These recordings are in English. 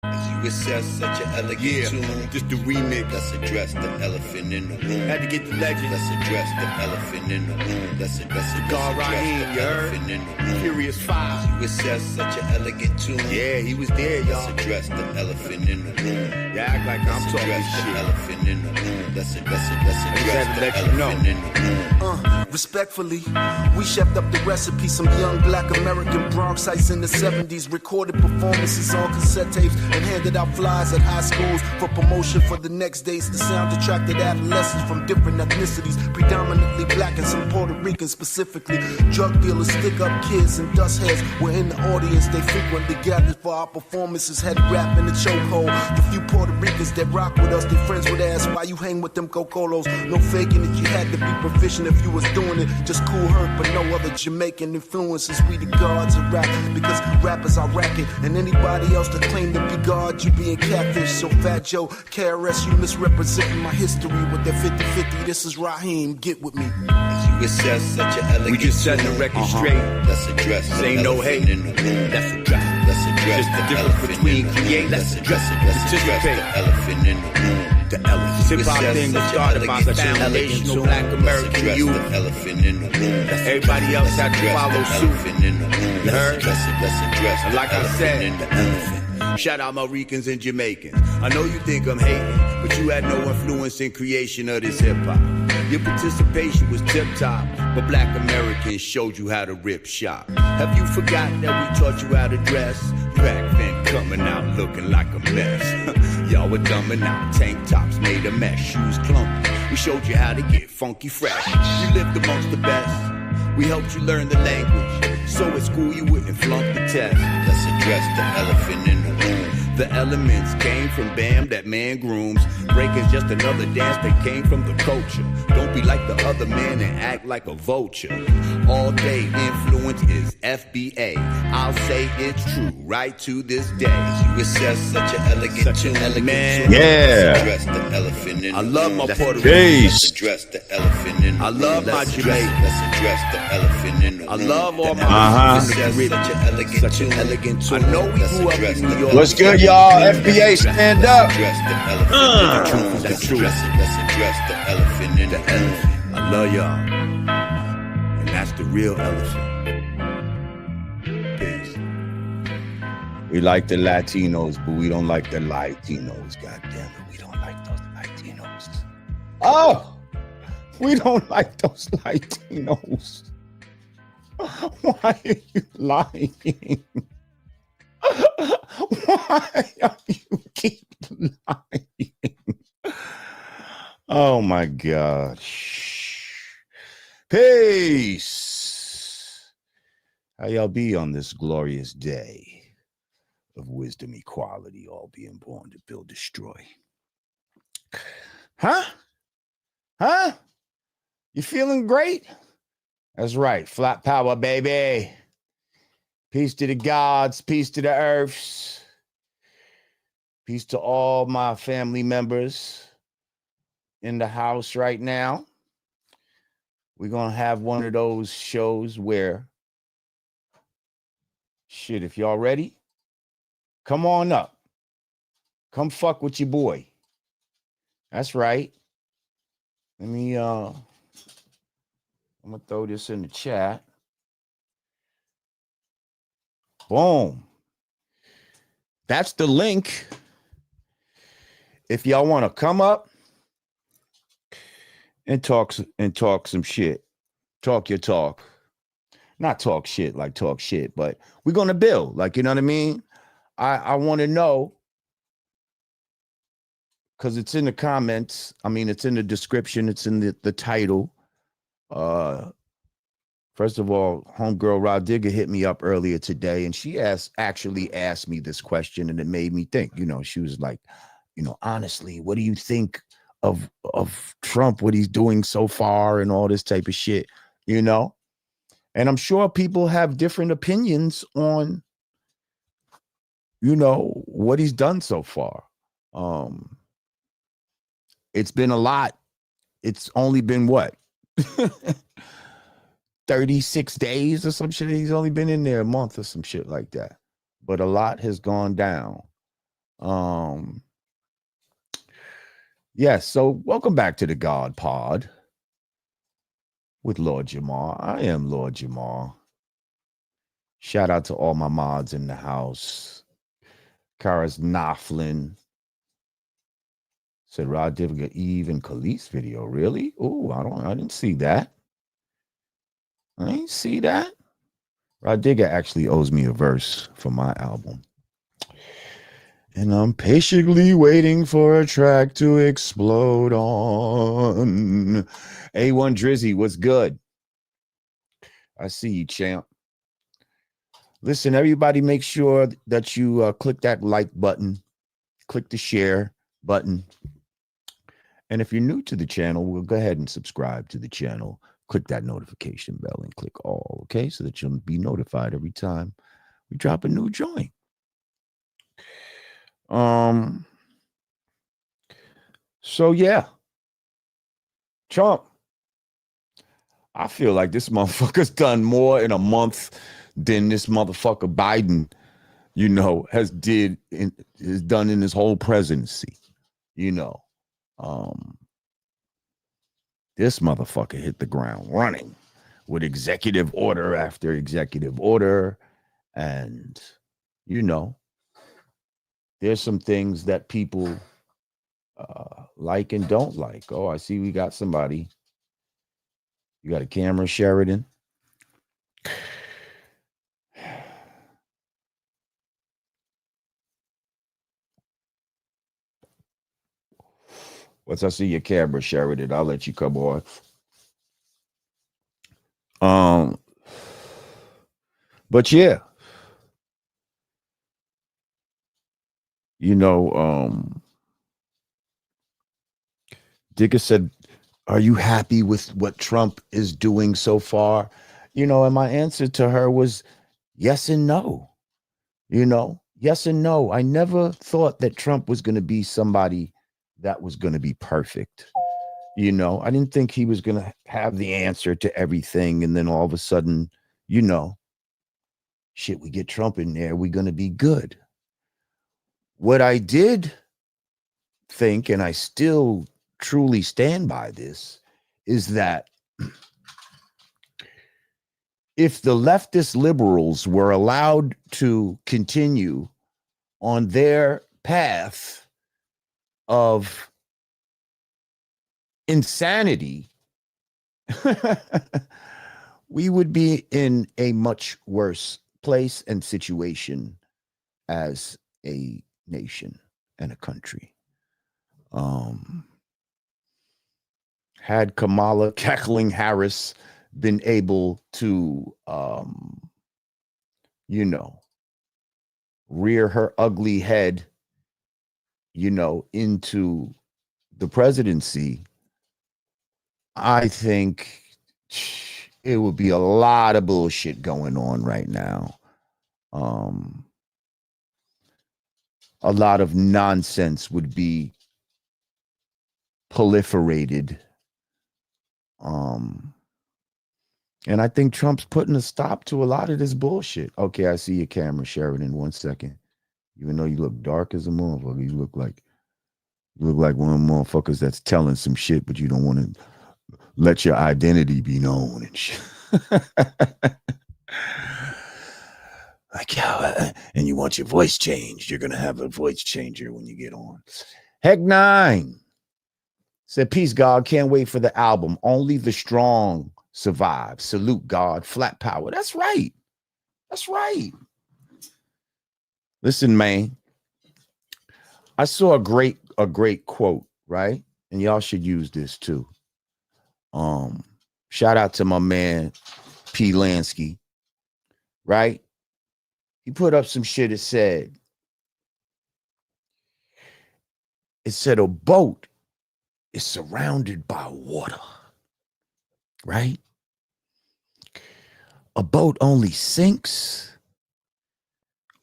You assess such an elegant tune. Just the remix. Let's address the elephant in the room. Had to get the legend. Let's address the elephant in the room. Let's address Rahiem, the you heard? elephant in the room. Furious 5. You assess such an elegant tune. Yeah, he was there, Let's y'all. address the elephant in the room. You act like I'm talking Address the shit. elephant in the room. Let's had address to the let you know. elephant in the room. Respectfully, we chefed up the recipe. Some young black American Bronxites in the 70s recorded performances on cassette tapes and handed out flyers at high schools for promotion for the next days. The sound attracted adolescents from different ethnicities, predominantly black and some Puerto Rican specifically. Drug dealers, stick-up kids, and dust heads were in the audience. They frequently gathered for our performances, had rap in the chokehold. The few Puerto Ricans that rock with us, their friends would ask why you hang with them cocolos. No faking it, you had to be proficient if you was doing it. Just Cool Herc, but no other Jamaican influences. We the gods of rap, because rappers are racket. And anybody else that claim to be God, you being catfish. So Fat Joe, KRS, you misrepresenting my history with that 50-50. This is Rahiem, get with me. You assess such an elegant We just setting the tune. record straight. Let's address the Ain't no elephant hate. in the room. Let's address. Let's address Just the the difference elephant between in the create. room. Let's address it. Let's address Participate. the elephant in the room. The elephant. Hip hop assess thing was such started an by elegant foundational tune. black Let's American address youth. the elephant in the room. Everybody else had to Address follow the suit. elephant in the room. You heard? Let's address And the like I elephant said, in the room. shout out my Ricans and Jamaicans. I know you think I'm hating, but you had no influence in creation of this hip hop. Your participation was tip top, but black Americans showed you how to rip shop. Have you forgotten that we taught you how to dress? Back then coming out looking like a mess. Y'all were dumbing out, tank tops made a mess, shoes clumpy. We showed you how to get funky fresh. You lived amongst the best. We helped you learn the language, so at school you wouldn't flunk the test. Let's address the elephant in the room. The elements came from Bam, that man grooms. Breaking's just another dance that came from the culture. Don't be like the other man and act like a vulture. All day influence is FBA. I'll say it's true right to this day. You assess such an elegant tune. man. Yeah. Let's address the elephant in the I room. love my Puerto Rican. Peace. Let's address the elephant in the I room. love my Let's Jamaican. Let's address the elephant in the room. I love all my Uh-huh. Ricans and Such Caribbean. an elegant Such an tune. elegant tune. I I know we Let's grew up address in New the- York. What's good, y'all? FBA, stand up. Address the elephant in the room. That's Let's true. address the elephant in the The room. elephant. I love y'all. And that's the real elephant. Peace. We like the Latinos, but we don't like the Latinos. God damn it, we don't like those Latinos. Oh, we don't like those Latinos. Why are you lying? Why are you keep lying? Oh my God. Peace. How y'all be on this glorious day of wisdom, equality, all being born to build, destroy? Huh? Huh? You feeling great? That's right. Flat power, baby. Peace to the gods, peace to the earths, peace to all my family members in the house right now. We're going to have one of those shows where, shit, if y'all ready, come on up. Come fuck with your boy. That's right. Let me, I'm going to throw this in the chat. Boom. That's the link. If y'all want to come up and talk some shit. Talk your talk. Not talk shit like talk shit, but we're going to build. Like, you know what I mean? I want to know, because it's in the comments. I mean, it's in the description. It's in the title. First of all, homegirl Rod Digger hit me up earlier today, and she actually asked me this question, and it made me think. You know, she was like, you know, honestly, what do you think of Trump, what he's doing so far, and all this type of shit, you know? And I'm sure people have different opinions on, you know, what he's done so far. It's been a lot. It's only been what? 36 days or some shit. He's only been in there a month or some shit like that. But a lot has gone down. Um, yes, so welcome back to the God Pod with Lord Jamar. I am Lord Jamar. Shout out to all my mods in the house. Kara's Knopflin said Rod Diviga, Eve, and Khalees video. Really? Oh, I didn't see that. I didn't see that. Rod Digger actually owes me a verse for my album. And I'm patiently waiting for a track to explode on. A1 Drizzy, what's good? I see you, champ. Listen, everybody, make sure that you click that like button, click the share button. And if you're new to the channel, we'll go ahead and subscribe to the channel. Click that notification bell and click all, okay? So that you'll be notified every time we drop a new joint. So yeah. Trump. I feel like this motherfucker's done more in a month than this motherfucker Biden, has done in his whole presidency. This motherfucker hit the ground running with executive order after executive order. And, there's some things that people like and don't like. Oh, I see we got somebody. You got a camera, Sheridan? Once I see your camera, Sheridan, I'll let you come on. But yeah. Digger said, are you happy with what Trump is doing so far? And my answer to her was yes and no. Yes and no. I never thought that Trump was going to be somebody that was going to be perfect. I didn't think he was going to have the answer to everything. And then all of a sudden, shit, we get Trump in there, we're going to be good. What I did think, and I still truly stand by this, is that if the leftist liberals were allowed to continue on their path of insanity, we would be in a much worse place and situation as a nation and a country. Had Kamala Cackling Harris been able to, rear her ugly head, into the presidency, I think it would be a lot of bullshit going on right now. A lot of nonsense would be proliferated. And I think Trump's putting a stop to a lot of this bullshit. Okay, I see your camera, Sheridan. 1 second. Even though you look dark as a motherfucker, you look like one of them motherfuckers that's telling some shit, but you don't want to let your identity be known and shit. Like, and you want your voice changed. You're going to have a voice changer when you get on. Heck 9 said, peace, God. Can't wait for the album. Only the strong survive. Salute, God. Flat power. That's right. That's right. Listen, man. I saw a great quote, right? And y'all should use this too. Shout out to my man P. Lansky, right? He put up some shit. It said a boat is surrounded by water, right? A boat only sinks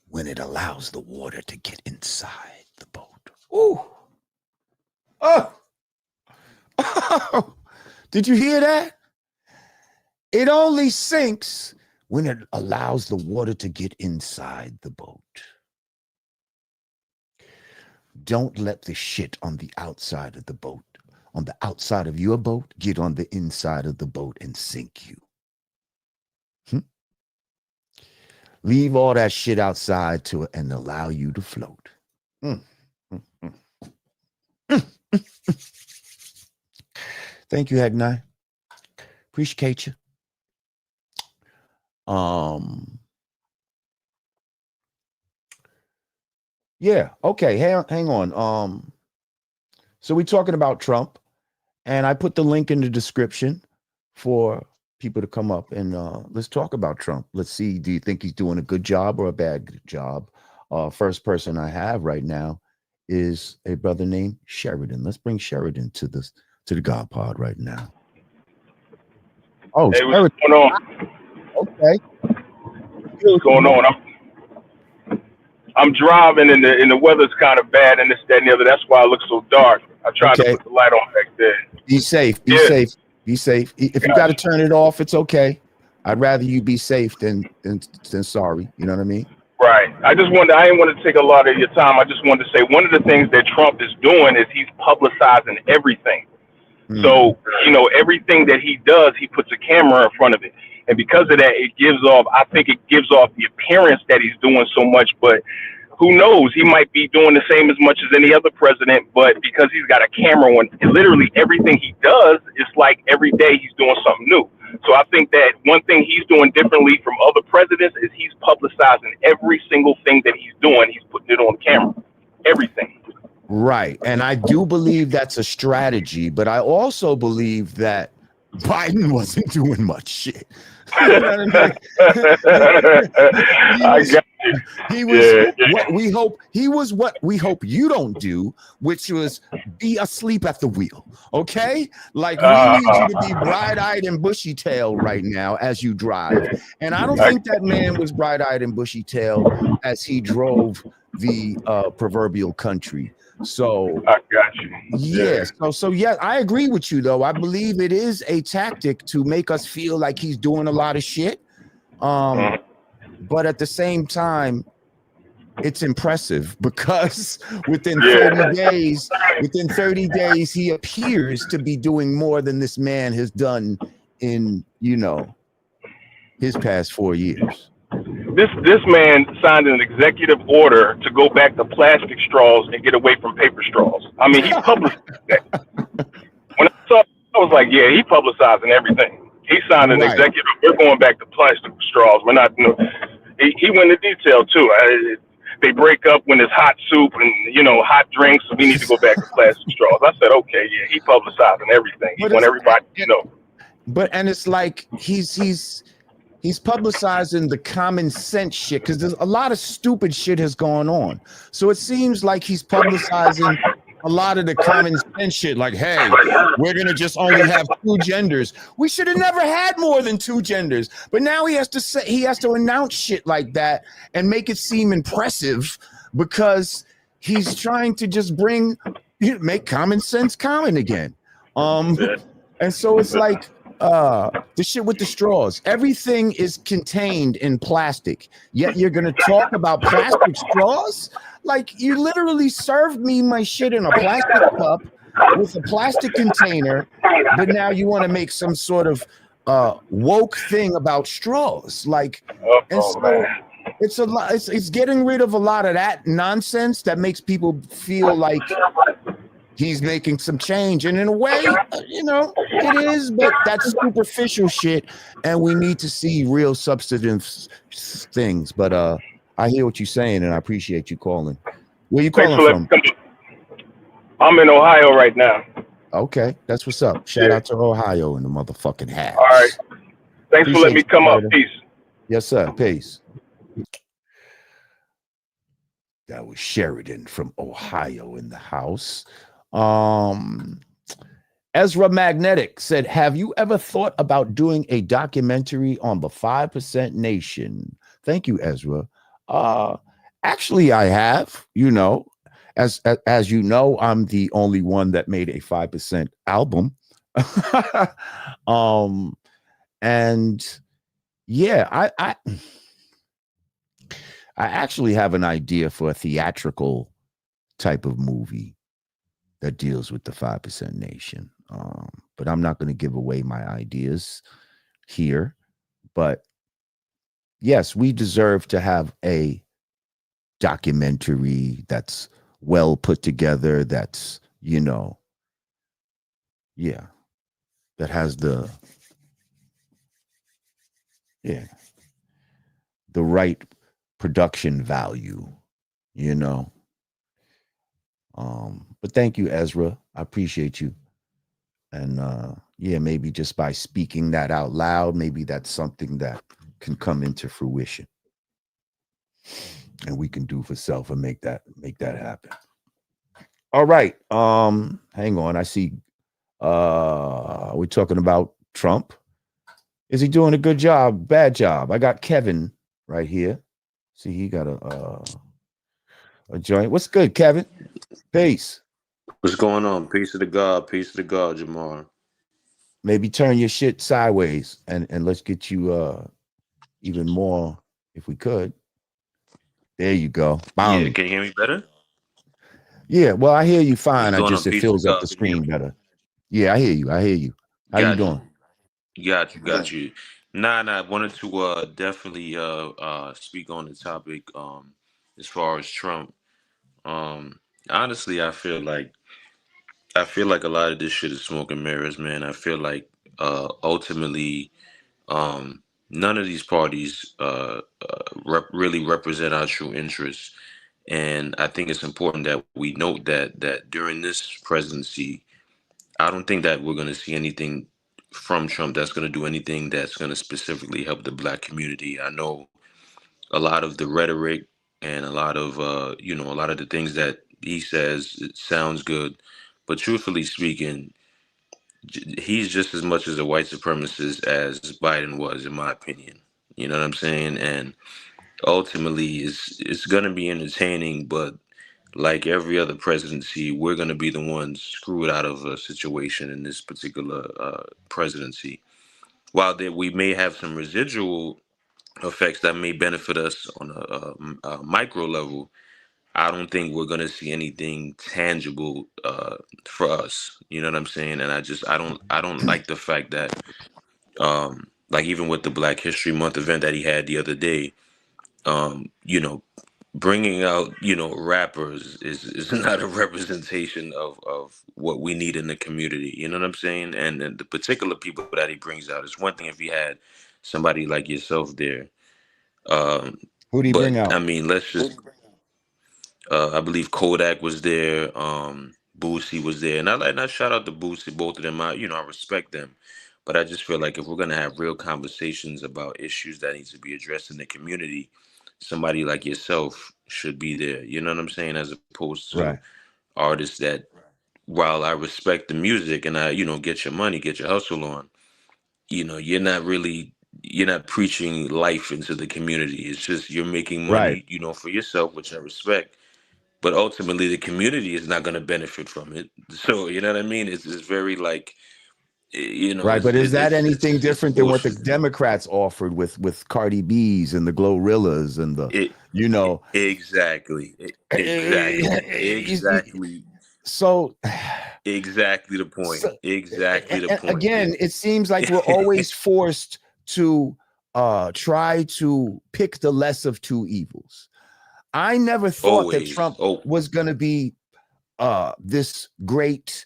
when it allows the water to get inside the boat. Ooh. Oh. Oh. Did you hear that? It only sinks when it allows the water to get inside the boat. Don't let the shit on the outside of the boat, on the outside of your boat, get on the inside of the boat and sink you. Leave all that shit outside to and allow you to float. Thank you, Hagnai. Appreciate you. Yeah, okay, hang on. So we're talking about Trump, and I put the link in the description for people to come up and let's talk about Trump. Let's see, do you think he's doing a good job or a bad job? First person I have right now is a brother named Sheridan. Let's bring Sheridan to the God Pod right now. Oh, hey, Sheridan. what's going on? Okay. What's going on? I'm driving and the weather's kind of bad and this, that, and the other. That's why it looks so dark. I tried to put the light on back there. Be safe. Be safe. Be safe. If you got to turn it off, it's okay. I'd rather you be safe than sorry. You know what I mean? Right. I didn't want to take a lot of your time. I just wanted to say one of the things that Trump is doing is he's publicizing everything. So, everything that he does, he puts a camera in front of it. And because of that, I think it gives off the appearance that he's doing so much, but who knows? He might be doing the same as much as any other president, but because he's got a camera on, literally everything he does, it's like every day he's doing something new. So I think that one thing he's doing differently from other presidents is he's publicizing every single thing that he's doing. He's putting it on camera, everything. Right. And I do believe that's a strategy, but I also believe that Biden wasn't doing much shit. You know what I mean? He was what we hope he was what we hope you don't do, which was be asleep at the wheel. Okay, like we need you to be bright-eyed and bushy-tailed right now as you drive. And I don't think that man was bright-eyed and bushy-tailed as he drove the proverbial country. So I got you. Yes. So yeah, I agree with you though. I believe it is a tactic to make us feel like he's doing a lot of shit. But at the same time, it's impressive because within 30 days, he appears to be doing more than this man has done in, his past 4 years. This man signed an executive order to go back to plastic straws and get away from paper straws. I mean, he publicized that. When I saw it, I was like, yeah, he publicizing everything. He signed an executive. We're going back to plastic straws. We're not. He went into detail too. They break up when it's hot soup and hot drinks. So we need to go back to plastic straws. I said, okay, yeah, he publicizing everything. He want everybody to know. But it's like he's publicizing the common sense shit because there's a lot of stupid shit has gone on. So it seems like he's publicizing a lot of the common sense shit. Like, hey, we're going to just only have 2 genders. We should have never had more than 2 genders. But now he has to announce shit like that and make it seem impressive because he's trying to just make common sense common again. And so it's like, the shit with the straws. Everything is contained in plastic. Yet you're gonna talk about plastic straws? Like you literally served me my shit in a plastic cup with a plastic container, but now you want to make some sort of woke thing about straws. Like, and so it's a lot. It's getting rid of a lot of that nonsense that makes people feel like he's making some change, and in a way, it is, but that's superficial shit, and we need to see real substantive things. But I hear what you're saying, and I appreciate you calling. Where you calling from? I'm in Ohio right now. Okay, that's what's up. Shout out to Ohio in the motherfucking house. All right. Thanks for letting me come up. Peace. Yes, sir. Peace. That was Sheridan from Ohio in the house. Ezra Magnetic said, have you ever thought about doing a documentary on the 5% Nation? Thank you, Ezra. Actually, I have, as you know, I'm the only one that made a 5% album. And yeah, I actually have an idea for a theatrical type of movie that deals with the 5% nation. But I'm not going to give away my ideas here. But yes, we deserve to have a documentary that's well put together, that's, you know, that has the right production value, you know. But thank you, Ezra. I appreciate you. And maybe just by speaking that out loud, maybe that's something that can come into fruition. And we can do for self and make that happen. All right. Hang on. I see we're talking about Trump. Is he doing a good job? Bad job? I got Kevin right here. See, he got a joint. What's good, Kevin? Peace. What's going on? Peace to the God, Jamar. Maybe turn your shit sideways and let's get you even more if we could. There you go. Bang. Yeah, can you hear me better? Yeah, well, I hear you fine. It fills up the screen better. Yeah, I hear you. How you doing? Got you. Nah, I wanted to definitely speak on the topic as far as Trump. Honestly, I feel like a lot of this shit is smoke and mirrors, man. I feel like ultimately none of these parties really represent our true interests. And I think it's important that we note that during this presidency, I don't think that we're going to see anything from Trump that's going to do anything that's going to specifically help the Black community. I know a lot of the rhetoric and a lot of a lot of the things that he says, it sounds good, but truthfully speaking, he's just as much as a white supremacist as Biden was, in my opinion. You know what I'm saying? And ultimately, it's going to be entertaining, but like every other presidency, we're going to be the ones screwed out of a situation in this particular presidency. While we may have some residual effects that may benefit us on a micro level, I don't think we're going to see anything tangible for us. You know what I'm saying? And I don't like the fact that like even with the Black History Month event that he had the other day, bringing out rappers is not a representation of what we need in the community. You know what I'm saying? And the particular people that he brings out, is one thing if he had somebody like yourself there. Who do you bring out? I mean, let's just I believe Kodak was there, Boosie was there, and I shout out to Boosie, both of them. I respect them, but I just feel like if we're gonna have real conversations about issues that need to be addressed in the community, somebody like yourself should be there. You know what I'm saying? As opposed to artists that, while I respect the music and I, get your money, get your hustle on, you're not preaching life into the community. It's just you're making money, for yourself, which I respect. But ultimately, the community is not going to benefit from it. So, you know what I mean? It's very like, right. But is that anything different than what the Democrats offered with Cardi B's and the Glorrillas and the, Exactly. So exactly the point. Exactly the point. Again, it seems like we're always forced to try to pick the less of two evils. I never thought that Trump was going to be this great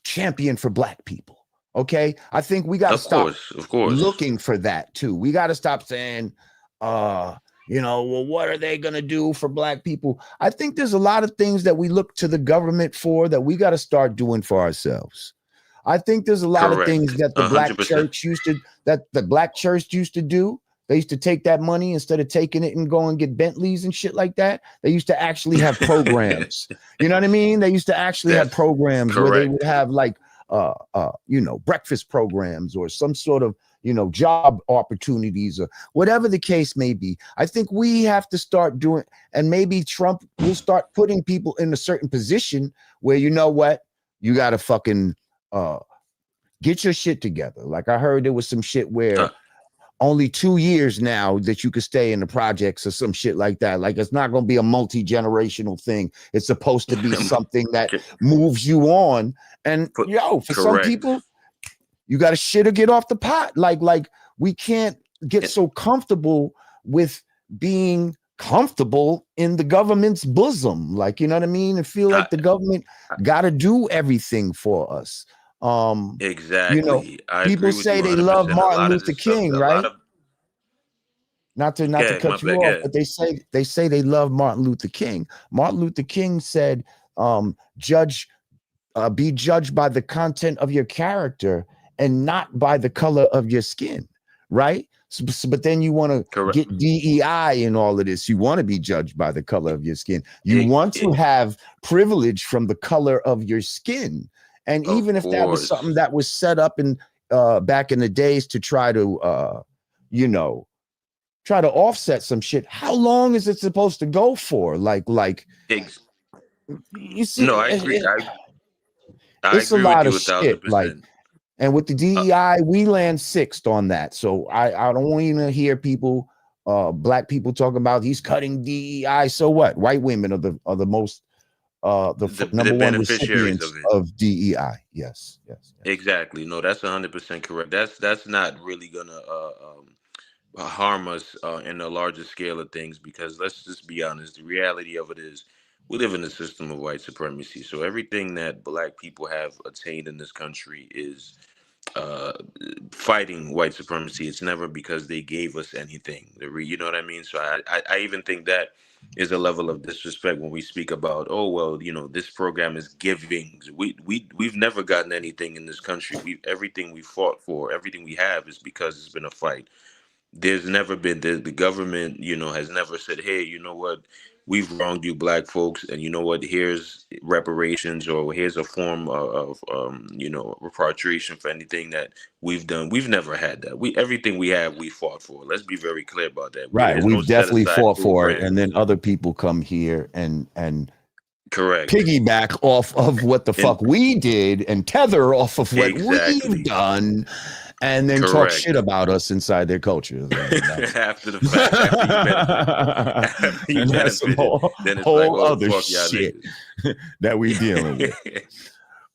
champion for Black people. Okay, I think we got to stop looking for that too. We got to stop saying, well, what are they going to do for Black people? I think there's a lot of things that we look to the government for that we got to start doing for ourselves. I think there's a lot of things that the 100%. Black church used to do. They used to take that money instead of taking it and go and get Bentleys and shit like that. They used to actually have programs. You know what I mean? They used to actually have programs where they would have like, breakfast programs or some sort of, job opportunities or whatever the case may be. I think we have to start doing, and maybe Trump will start putting people in a certain position where, you know what, you got to fucking get your shit together. Like I heard there was some shit where only 2 years now that you could stay in the projects or some shit like that. Like, it's not going to be a multi-generational thing. It's supposed to be something that moves you on. And for some people, you got to shit or get off the pot. Like we can't get so comfortable with being comfortable in the government's bosom. Like, you know what I mean? And feel like the government got to do everything for us. Exactly. You know, people say they love Martin Luther King, right? Not to cut you off, but they say they love Martin Luther King. Martin Luther King said, be judged by the content of your character and not by the color of your skin, right? So, but then you want to get DEI in all of this. You want to be judged by the color of your skin. You want to have privilege from the color of your skin. And even if that was something that was set up in back in the days to try to, try to offset some shit, how long is it supposed to go for? Like, you see, no, I agree. It's agree a lot with of you 1,000%. shit. Like, and with the DEI, we land sixth on that. So I don't want you to hear people, black people talking about he's cutting DEI. So what? White women are the most the number one recipients of DEI. Yes. Exactly. No, that's 100% correct. That's not really gonna harm us in the larger scale of things, because let's just be honest. The reality of it is, we live in a system of white supremacy. So everything that black people have attained in this country is fighting white supremacy. It's never because they gave us anything. You know what I mean? So I even think that is a level of disrespect when we speak about, oh well, this program is giving. We've never gotten anything in this country. Everything we fought for, everything we have is because it's been a fight. There's never been the government, has never said, hey, you know what, we've wronged you black folks, and you know what, here's reparations, or here's a form of repatriation for anything that we've done. We've never had that. Everything we have, we fought for. Let's be very clear about that. Right. We've definitely fought for it, and then other people come here and correct piggyback off of what the fuck we did and tether off of what we've done. And then talk shit about us inside their culture. After the fact, after you benefited, then it's whole like, oh, other fuck shit y'all that we dealing with.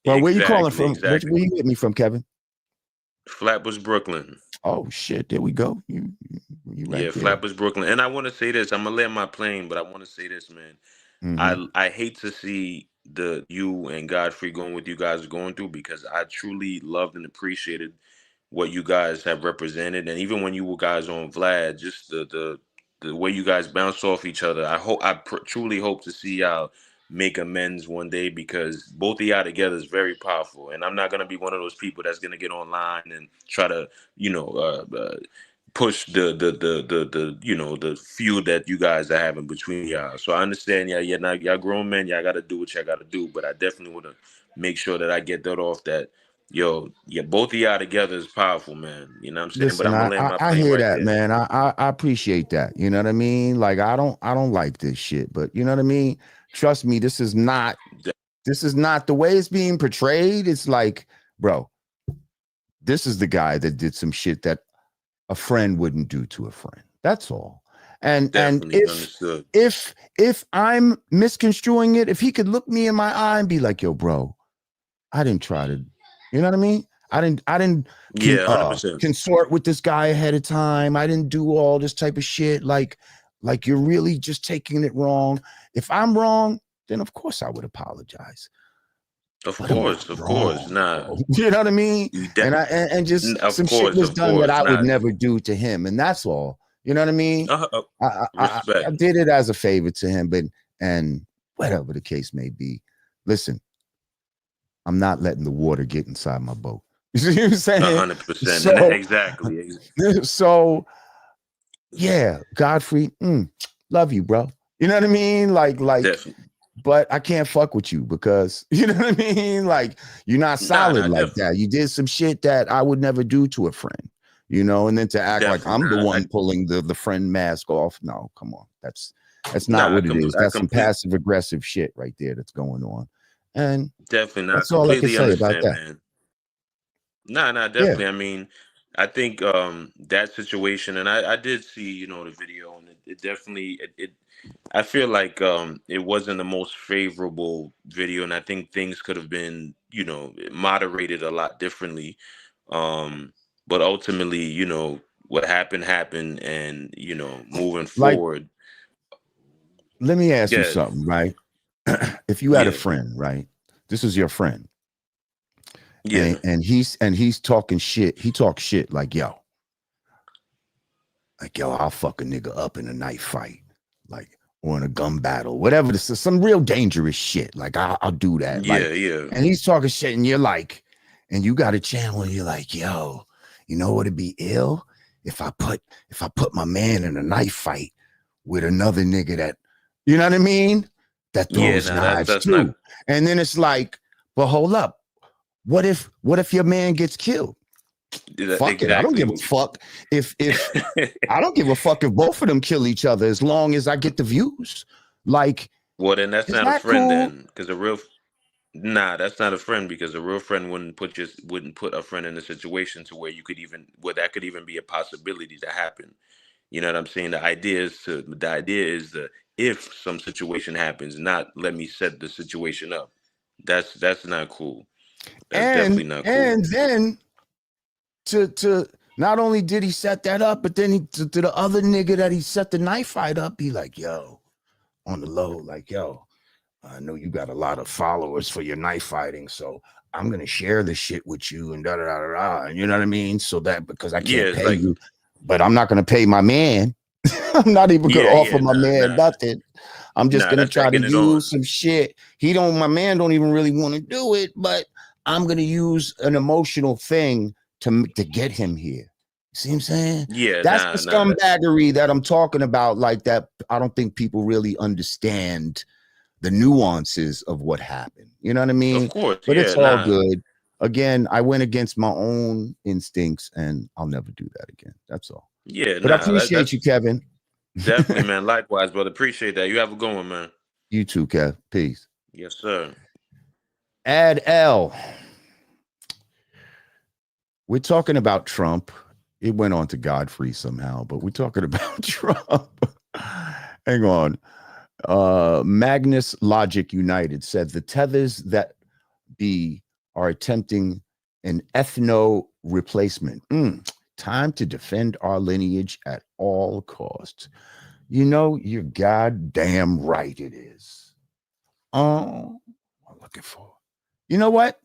Well, where you calling from? Exactly. Where you hit me from, Kevin? Flatbush, Brooklyn. Oh shit, there we go. You right there. Flatbush, Brooklyn. And I want to say this. I'm gonna land my plane, but I want to say this, man. Mm-hmm. I hate to see you and Godfrey going what you guys are going through, because I truly loved and appreciated what you guys have represented. And even when you guys on Vlad, just the way you guys bounce off each other, I truly hope to see y'all make amends one day, because both of y'all together is very powerful. And I'm not gonna be one of those people that's gonna get online and try to push the feud that you guys are having between y'all. So I understand y'all grown men, y'all gotta do what y'all gotta do, but I definitely want to make sure that I get that off, that both of y'all together is powerful, man. You know what I'm saying? Listen, but I'm gonna land my plane. I hear right that, there. man. I appreciate that. You know what I mean? Like, I don't like this shit, but you know what I mean? Trust me, this is not the way it's being portrayed. It's like, bro, this is the guy that did some shit that a friend wouldn't do to a friend. That's all. And if I'm misconstruing it, if he could look me in my eye and be like, yo, bro, I didn't try to, you know what I mean? I didn't consort with this guy ahead of time. I didn't do all this type of shit. Like you're really just taking it wrong. If I'm wrong, then of course I would apologize. Of course. Nah. You know what I mean? And just some shit was done that I would never do to him. And that's all. You know what I mean? I did it as a favor to him, and whatever the case may be. Listen, I'm not letting the water get inside my boat. You see what I'm saying? 100%. So, exactly. So, yeah, Godfrey, love you, bro. You know what I mean? Like, definitely. But I can't fuck with you because, you know what I mean? Like, you're not solid like definitely. That. You did some shit that I would never do to a friend, and then to act like I'm the one pulling the friend mask off. No, come on. That's not what it is. That's some passive aggressive shit right there that's going on. And definitely not. That's all I can say about that. Man. Nah, definitely. Yeah. I mean, I think that situation, and I did see, you know, the video, and it definitely it I feel like it wasn't the most favorable video, and I think things could have been, you know, moderated a lot differently. Um, but ultimately, you know, what happened happened, and you know, moving Like, forward, let me ask you yeah, something, right? If you had a yeah, friend, right? This is your friend, yeah, and he's talking shit. He talks shit like yo, I'll fuck a nigga up in a knife fight, like, or in a gun battle, whatever. This is some real dangerous shit. Like I'll do that. yeah, Like, yeah, and he's talking shit, and you're like, and you got a channel, and you're like, yo, you know what'd be ill if I put my man in a knife fight with another nigga that, you know what I mean, that yeah. throws Now knives that's not too. And then it's like, but hold up, what if your man gets killed? Fuck it. I don't give a exactly. fuck if I don't give a fuck if both of them kill each other as long as I get the views. Like, Well, then that's is not a that friend cool? then, because a real nah, that's not a friend, because a real friend wouldn't put a friend in a situation to where you could even where that could even be a possibility to happen. You know what I'm saying? The idea is the if some situation happens, not let me set the situation up. That's not cool. That's And definitely not cool. and then to not only did he set that up, but then to the other nigga that he set the knife fight up, he like, yo, on the low, like, yo, I know you got a lot of followers for your knife fighting, so I'm gonna share this shit with you and da da da da da. You know what I mean? So that because I Yeah, can't it's pay like you, but I'm not gonna pay my man. I'm not even gonna yeah, offer yeah, my man nah, nothing. I'm just nah. gonna That's try to egging it on. use some shit. My man don't even really want to do it, but I'm gonna use an emotional thing to get him here. See what I'm saying? Yeah, That's the nah. scumbaggery that I'm talking about. Like that, I don't think people really understand the nuances of what happened. You know what I Of mean? course, But yeah, it's all nah. good. Again, I went against my own instincts, and I'll never do that again. That's all. Yeah, But I nah. appreciate you, That's Kevin. definitely, man. Likewise, brother. Appreciate that. You have a good one, man. You too, Kev. Peace. Yes, sir. Add L. We're talking about Trump. It went on to Godfrey somehow, but we're talking about Trump. Hang on. Magnus Logic United said the tethers that be are attempting an ethno replacement. Time to defend our lineage at all costs. You know, you're goddamn right it is. Oh, I'm looking for. You know what?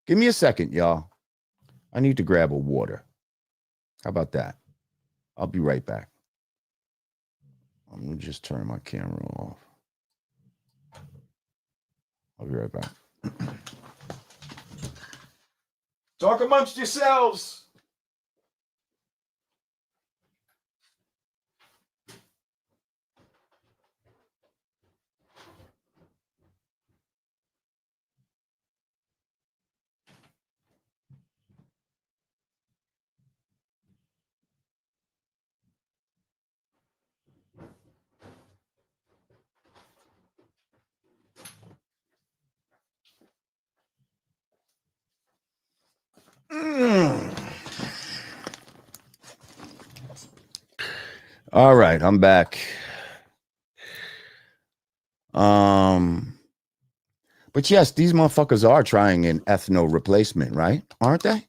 Give me a second, y'all. I need to grab a water. How about that? I'll be right back. I'm gonna just turn my camera off. I'll be right back. Talk amongst yourselves. All right, I'm back. But yes, these motherfuckers are trying an ethno replacement, right? Aren't they?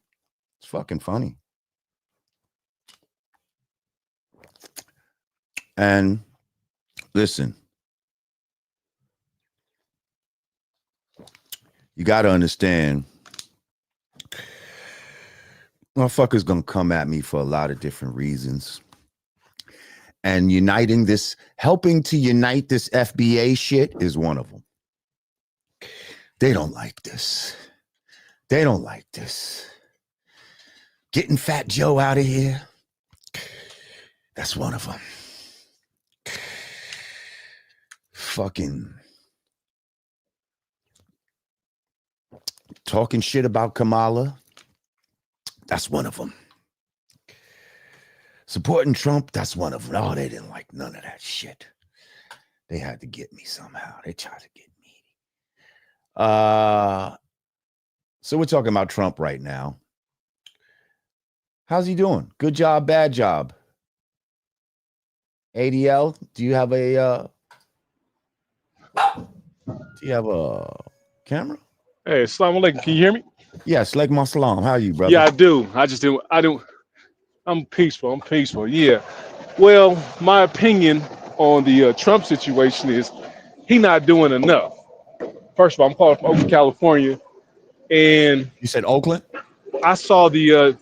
It's fucking funny. And listen, you got to understand, motherfuckers gonna come at me for a lot of different reasons. And helping to unite this FBA shit is one of them. They don't like this. They don't like this. Getting Fat Joe out of here, that's one of them. Fucking talking shit about Kamala, that's one of them. Supporting Trump, that's one of them. Oh, they didn't like none of that shit. They had to get me somehow. They tried to get me. So we're talking about Trump right now. How's he doing? Good job, bad job. ADL, do you have a camera? Hey, assalamu alaikum. Can you hear me? Yes, like my salam. How are you, brother? Yeah, I do. I'm peaceful. I'm peaceful. Yeah. Well, my opinion on the Trump situation is he not doing enough. First of all, I'm calling from Oakland, California, and You said Oakland? I saw the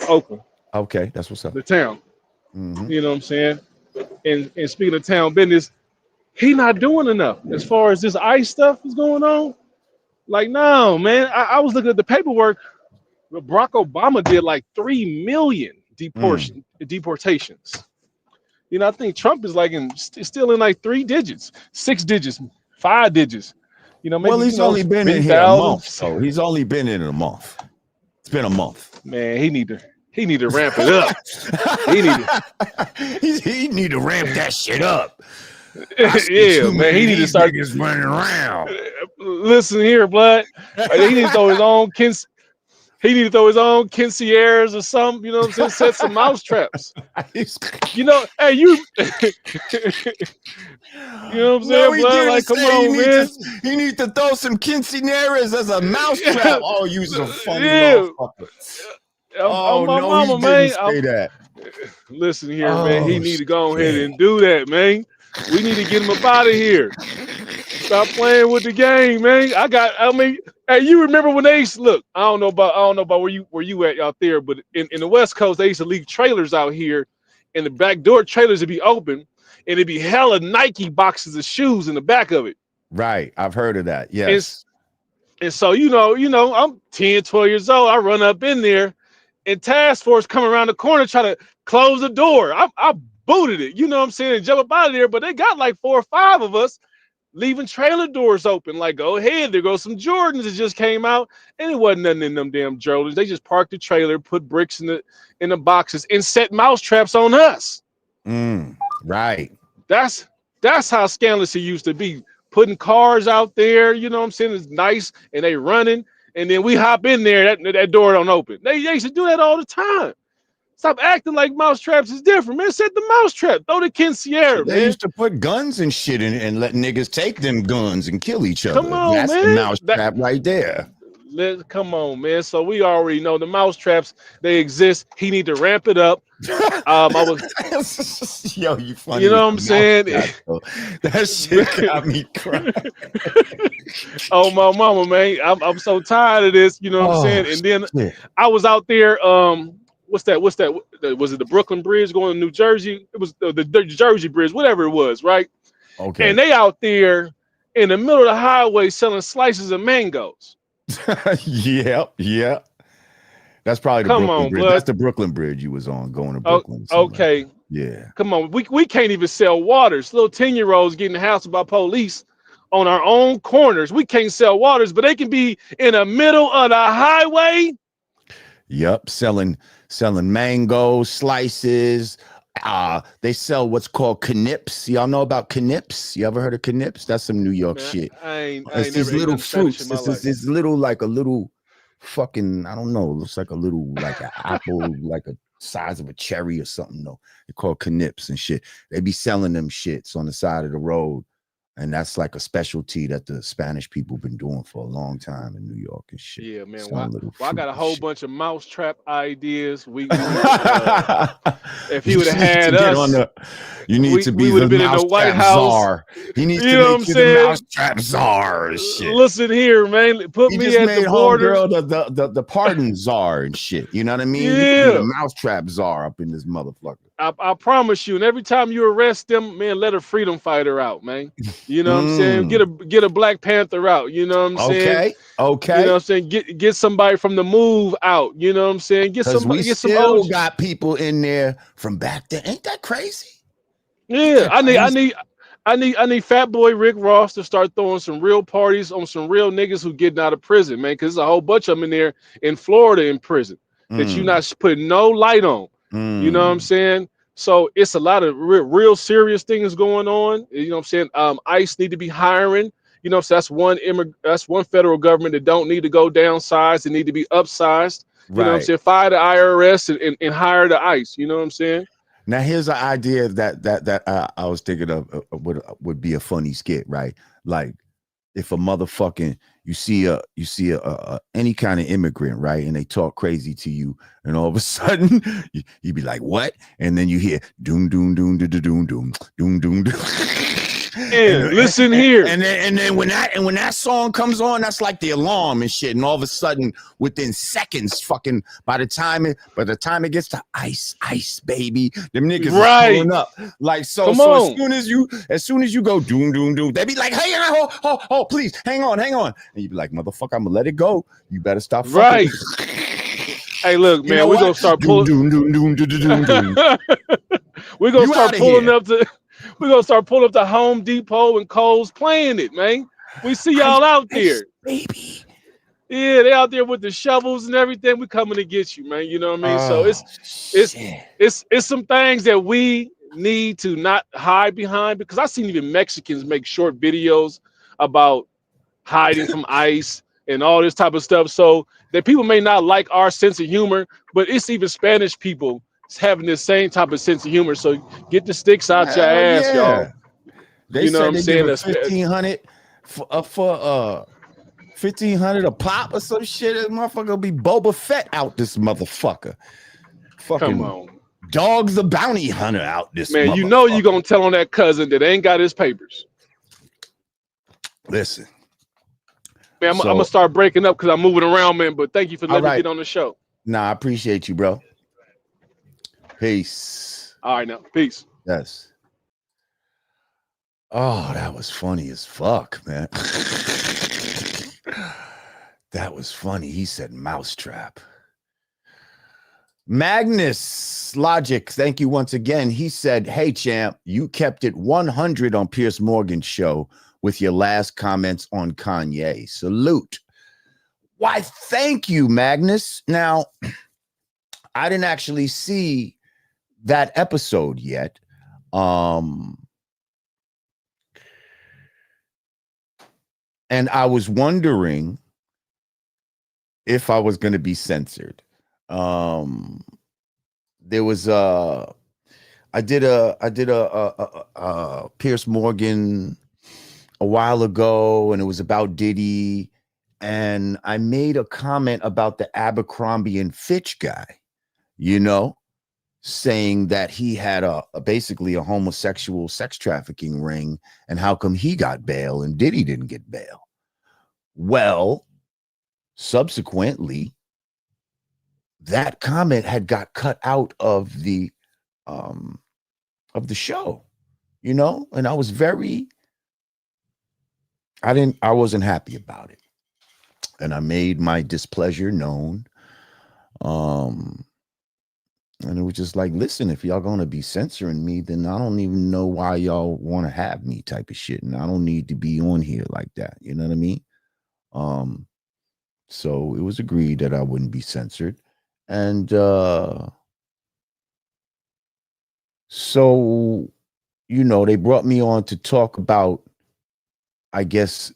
Oakland, Okay, that's what's up. the town. Mhm. You know what I'm saying? And speaking of town business, he not doing enough as far as this ICE stuff is going on. Like, no, man. I was looking at the paperwork. Barack Obama did like 3 million deportations. You know, I think Trump is like still in like 3 digits, 6 digits, 5 digits. You know, maybe Well, he's only been in here a 50,000. month, so he's only been in a month. It's been a month. Man, he need to ramp it up. he need to ramp that shit up. Yeah, man, he need to start running around. Listen here, blood. He need to throw his own Kinseyers or something, you know what I'm saying? Set some mouse traps. You know, hey, you know what I'm saying, blood? Like, come on, man. He needs to throw some quinceañeras as a mousetrap. Oh, you a funny motherfucker. Oh, my no, mama, he man. didn't say that. Listen here, man. He need to go ahead and do that, man. We need to get him up out of here. Stop playing with the game, man. Hey, you remember when they used to look? I don't know about where you at out there, but in the West Coast, they used to leave trailers out here, and the back door trailers would be open, and it'd be hella Nike boxes of shoes in the back of it. Right, I've heard of that. Yes. And so you know, I'm 10, 12 years old. I run up in there, and task force come around the corner try to close the door. I booted it, you know what I'm saying, and jump up out of there. But they got like 4 or 5 of us leaving trailer doors open. Like, go ahead, there goes some Jordans that just came out, and it wasn't nothing in them damn Jordans. They just parked the trailer, put bricks in the boxes, and set mouse traps on us. Right. That's how scandalous it used to be. Putting cars out there, you know what I'm saying, it's nice, and they running, and then we hop in there, that door don't open. They used to do that all the time. Stop acting like mouse traps is different, man. Set the mouse trap. Throw the Kinseyera, man. They used to put guns and shit in and let niggas take them guns and kill each other. Come on, That's man. the mouse trap right there. Come on, man. So we already know the mouse traps, they exist. He need to ramp it up. Yo, you funny. You know what I'm saying? That shit got me crying. Oh, my mama, man. I'm so tired of this. You know what I'm saying? And then shit. I was out there. What's that? Was it the Brooklyn Bridge going to New Jersey? It was the Jersey Bridge, whatever it was, right? Okay. And they out there in the middle of the highway selling slices of mangoes. Yeah. That's probably the Brooklyn Bridge. Blood. That's the Brooklyn Bridge you was on going to Brooklyn. Okay. Yeah. Come on. We can't even sell waters. Little 10-year-olds getting housed by police on our own corners. We can't sell waters, but they can be in the middle of the highway. Yep. Selling mango slices. They sell what's called knips. Y'all know about knips? You ever heard of knips? That's some New York shit. I ain't It's these little fruits. It's little like a little fucking, I don't know, looks like a little like an apple, like a size of a cherry or something. No, they're called knips and shit. They be selling them shits on the side of the road. And that's like a specialty that the Spanish people been doing for a long time in New York and shit. Yeah, man. Well, I got a whole bunch of mousetrap ideas. If he would have had us, you need to be the been in the White House. Czar. He needs you to know make you the mousetrap czar and shit. Listen here, man. Put me at the border. The pardon czar and shit. You know what I mean? Yeah. You be the mousetrap czar up in this motherfucker. I promise you, and every time you arrest them, man, let a freedom fighter out, man. You know what I'm saying? Get a Black Panther out. You know what I'm saying? Okay. You know what I'm saying? Get somebody from the move out. You know what I'm saying? Get somebody. Get some still got people in there from back then. Ain't that crazy? Yeah, I need Fat Boy Rick Ross to start throwing some real parties on some real niggas who getting out of prison, man. Because there's a whole bunch of them in there in Florida in prison that you not putting no light on. You know what I'm saying? So it's a lot of real serious things going on. You know what I'm saying? ICE need to be hiring. You know, so that's one federal government that don't need to go downsized. They need to be upsized. You know what I'm Right. saying? Fire the IRS and hire the ICE. You know what I'm saying? Now here's an idea that I was thinking of would be a funny skit, right? Like if a motherfucking you see a any kind of immigrant, right, and they talk crazy to you, and all of a sudden you be like, what? And then you hear doom doom doom doom doom doom doom doom doom. And listen here. And then when that song comes on, that's like the alarm and shit. And all of a sudden, within seconds, fucking by the time it gets to ice, baby, them niggas are pulling up. Like so. Come so on. as soon as you go doom doom doom, they be like, hey, hold, please, hang on. And you be like, motherfucker, I'm gonna let it go. You better stop fucking. Right. Hey, look, man, we're gonna start pulling. We're gonna start pulling up to. We're gonna start pulling up to Home Depot and Kohl's playing it, man. We see y'all out there, baby. Yeah, they out there with the shovels and everything. We coming to get you, man. You know what I mean? So it's some things that we need to not hide behind, because I seen even Mexicans make short videos about hiding from ICE and all this type of stuff. So that people may not like our sense of humor, but it's even Spanish people having this same type of sense of humor. So get the sticks out your ass, y'all. They said they give it 1,500 for 1,500 a pop or some shit. This motherfucker will be Boba Fett out this motherfucker. Fucking come on. Dog the Bounty Hunter out this man. You know you gonna tell on that cousin that ain't got his papers. Listen. Man, I'm gonna start breaking up because I'm moving around, man. But thank you for letting me get on the show. Nah, I appreciate you, bro. Peace. All right, now. Peace. Yes. Oh, that was funny as fuck, man. That was funny. He said mousetrap. Magnus Logic, thank you once again. He said, hey, champ, you kept it 100 on Piers Morgan's show with your last comments on Kanye. Salute. Why, thank you, Magnus. Now, I didn't actually see that episode yet. And I was wondering if I was going to be censored. There was I did a Piers Morgan a while ago, and it was about Diddy, and I made a comment about the Abercrombie and Fitch guy, you know, saying that he had basically a homosexual sex trafficking ring, and how come he got bail and Diddy didn't get bail? Well, subsequently, that comment had got cut out of the show, you know, and I was I wasn't happy about it. And I made my displeasure known. And it was just like, listen, if y'all gonna be censoring me, then I don't even know why y'all want to have me type of shit. And I don't need to be on here like that. You know what I mean? So it was agreed that I wouldn't be censored. And so, you know, they brought me on to talk about, I guess,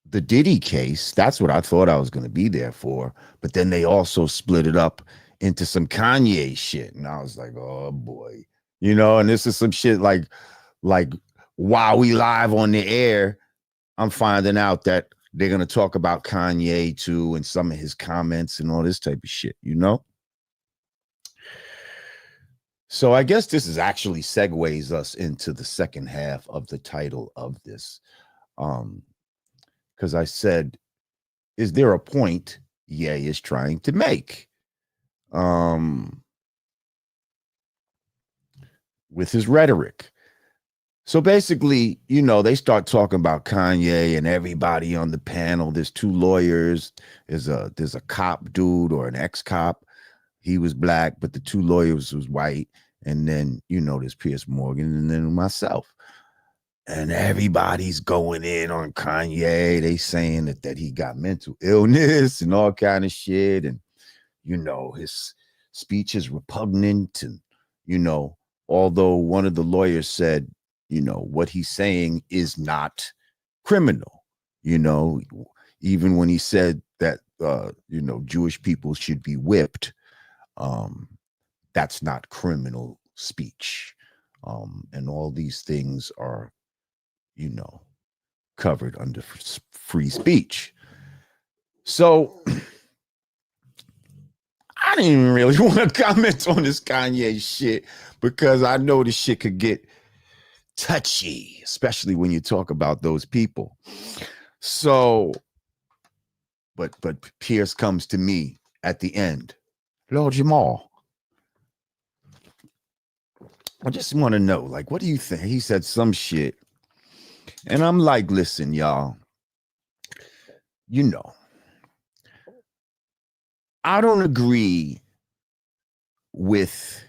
the Diddy case. That's what I thought I was going to be there for. But then they also split it up into some Kanye shit. And I was like, oh boy, you know, and this is some shit like while we live on the air, I'm finding out that they're going to talk about Kanye too, and some of his comments and all this type of shit, you know? So I guess this is actually segues us into the second half of the title of this. Because I said, is there a point Ye is trying to make? With his rhetoric. So basically, you know, they start talking about Kanye and everybody on the panel. There's two lawyers. There's a cop dude or an ex-cop. He was black, but the two lawyers was white. And then, you know, there's Piers Morgan and then myself. And everybody's going in on Kanye. They saying that he got mental illness and all kind of shit. And, you know, his speech is repugnant. And, you know, although one of the lawyers said, you know, what he's saying is not criminal, you know, even when he said that Jewish people should be whipped. That's not criminal speech. And all these things are, covered under free speech. So I didn't even really want to comment on this Kanye shit because I know this shit could get touchy, especially when you talk about those people. So, but Pierce comes to me at the end. Lord Jamar, I just want to know, like, what do you think? He said some shit. And I'm like, listen, y'all, I don't agree with,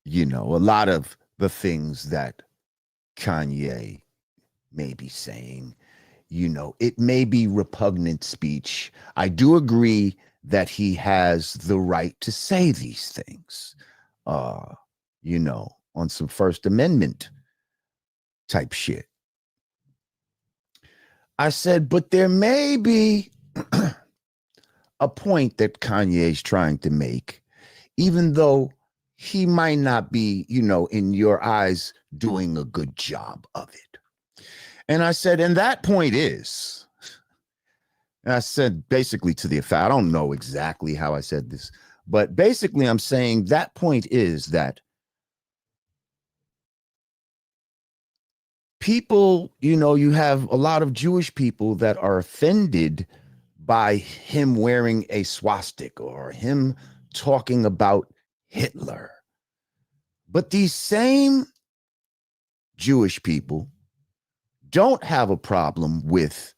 a lot of the things that Kanye may be saying. It may be repugnant speech. I do agree that he has the right to say these things, on some First Amendment type shit. I said, but there may be a point that Kanye's trying to make, even though he might not be, in your eyes, doing a good job of it. And I said, and that point is, and I said basically to the effect, I don't know exactly how I said this, but basically I'm saying that point is that people, you have a lot of Jewish people that are offended by him wearing a swastika or him talking about Hitler. But these same Jewish people don't have a problem with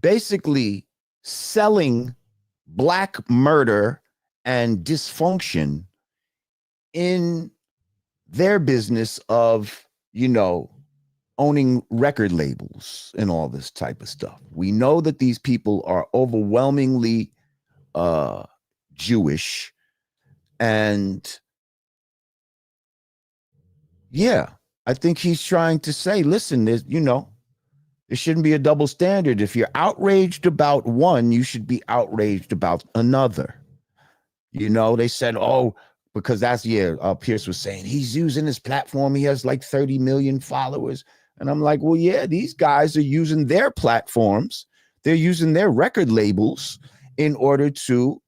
basically selling black murder and dysfunction in their business of, owning record labels and all this type of stuff. We know that these people are overwhelmingly Jewish. And yeah, I think he's trying to say, listen, there shouldn't be a double standard. If you're outraged about one, you should be outraged about another. They said, because Pierce was saying he's using his platform. He has like 30 million followers. And I'm like, well, yeah, these guys are using their platforms. They're using their record labels in order to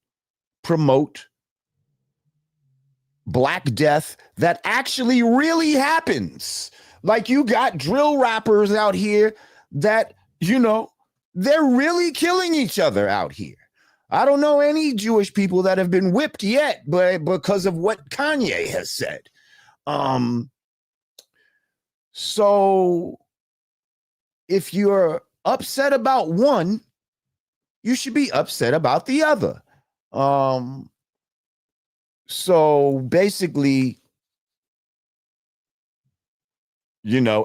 promote Black Death that actually really happens. Like, you got drill rappers out here that, they're really killing each other out here. I don't know any Jewish people that have been whipped yet, but because of what Kanye has said. So if you're upset about one, you should be upset about the other. So basically,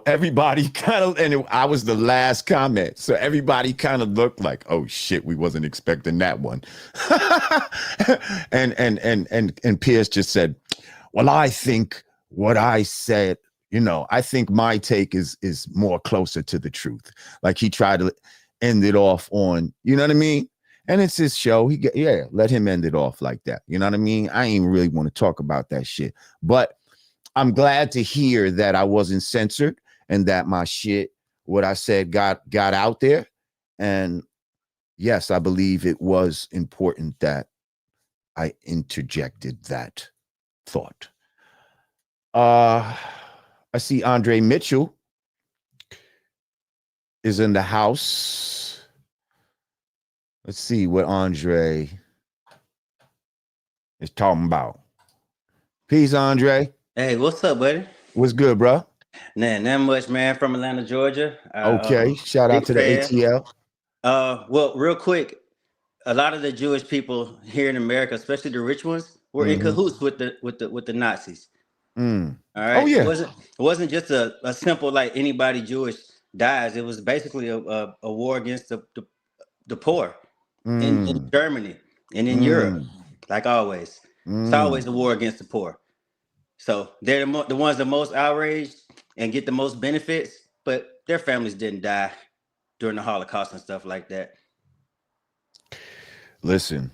everybody kind of, and I was the last comment. So everybody kind of looked like, oh shit, we wasn't expecting that one. and Pierce just said, well, I think what I said, I think my take is more closer to the truth. Like, he tried to end it off on, you know what I mean? And it's his show. Let him end it off like that. You know what I mean? I ain't really want to talk about that shit. But I'm glad to hear that I wasn't censored and that my shit, what I said, got out there. And yes, I believe it was important that I interjected that thought. I see Andre Mitchell is in the house. Let's see what Andre is talking about. Peace, Andre. Hey, what's up, buddy? What's good, bro? Nah, not much, man. From Atlanta, Georgia. Okay, shout out to the ATL. Well, real quick, a lot of the Jewish people here in America, especially the rich ones, were in cahoots with the Nazis. All right. Oh yeah. It wasn't just a simple like anybody Jewish dies. It was basically a war against the poor in Germany and in Europe, like always. It's always a war against the poor. So they're the ones the most outraged and get the most benefits, but their families didn't die during the Holocaust and stuff like that. Listen,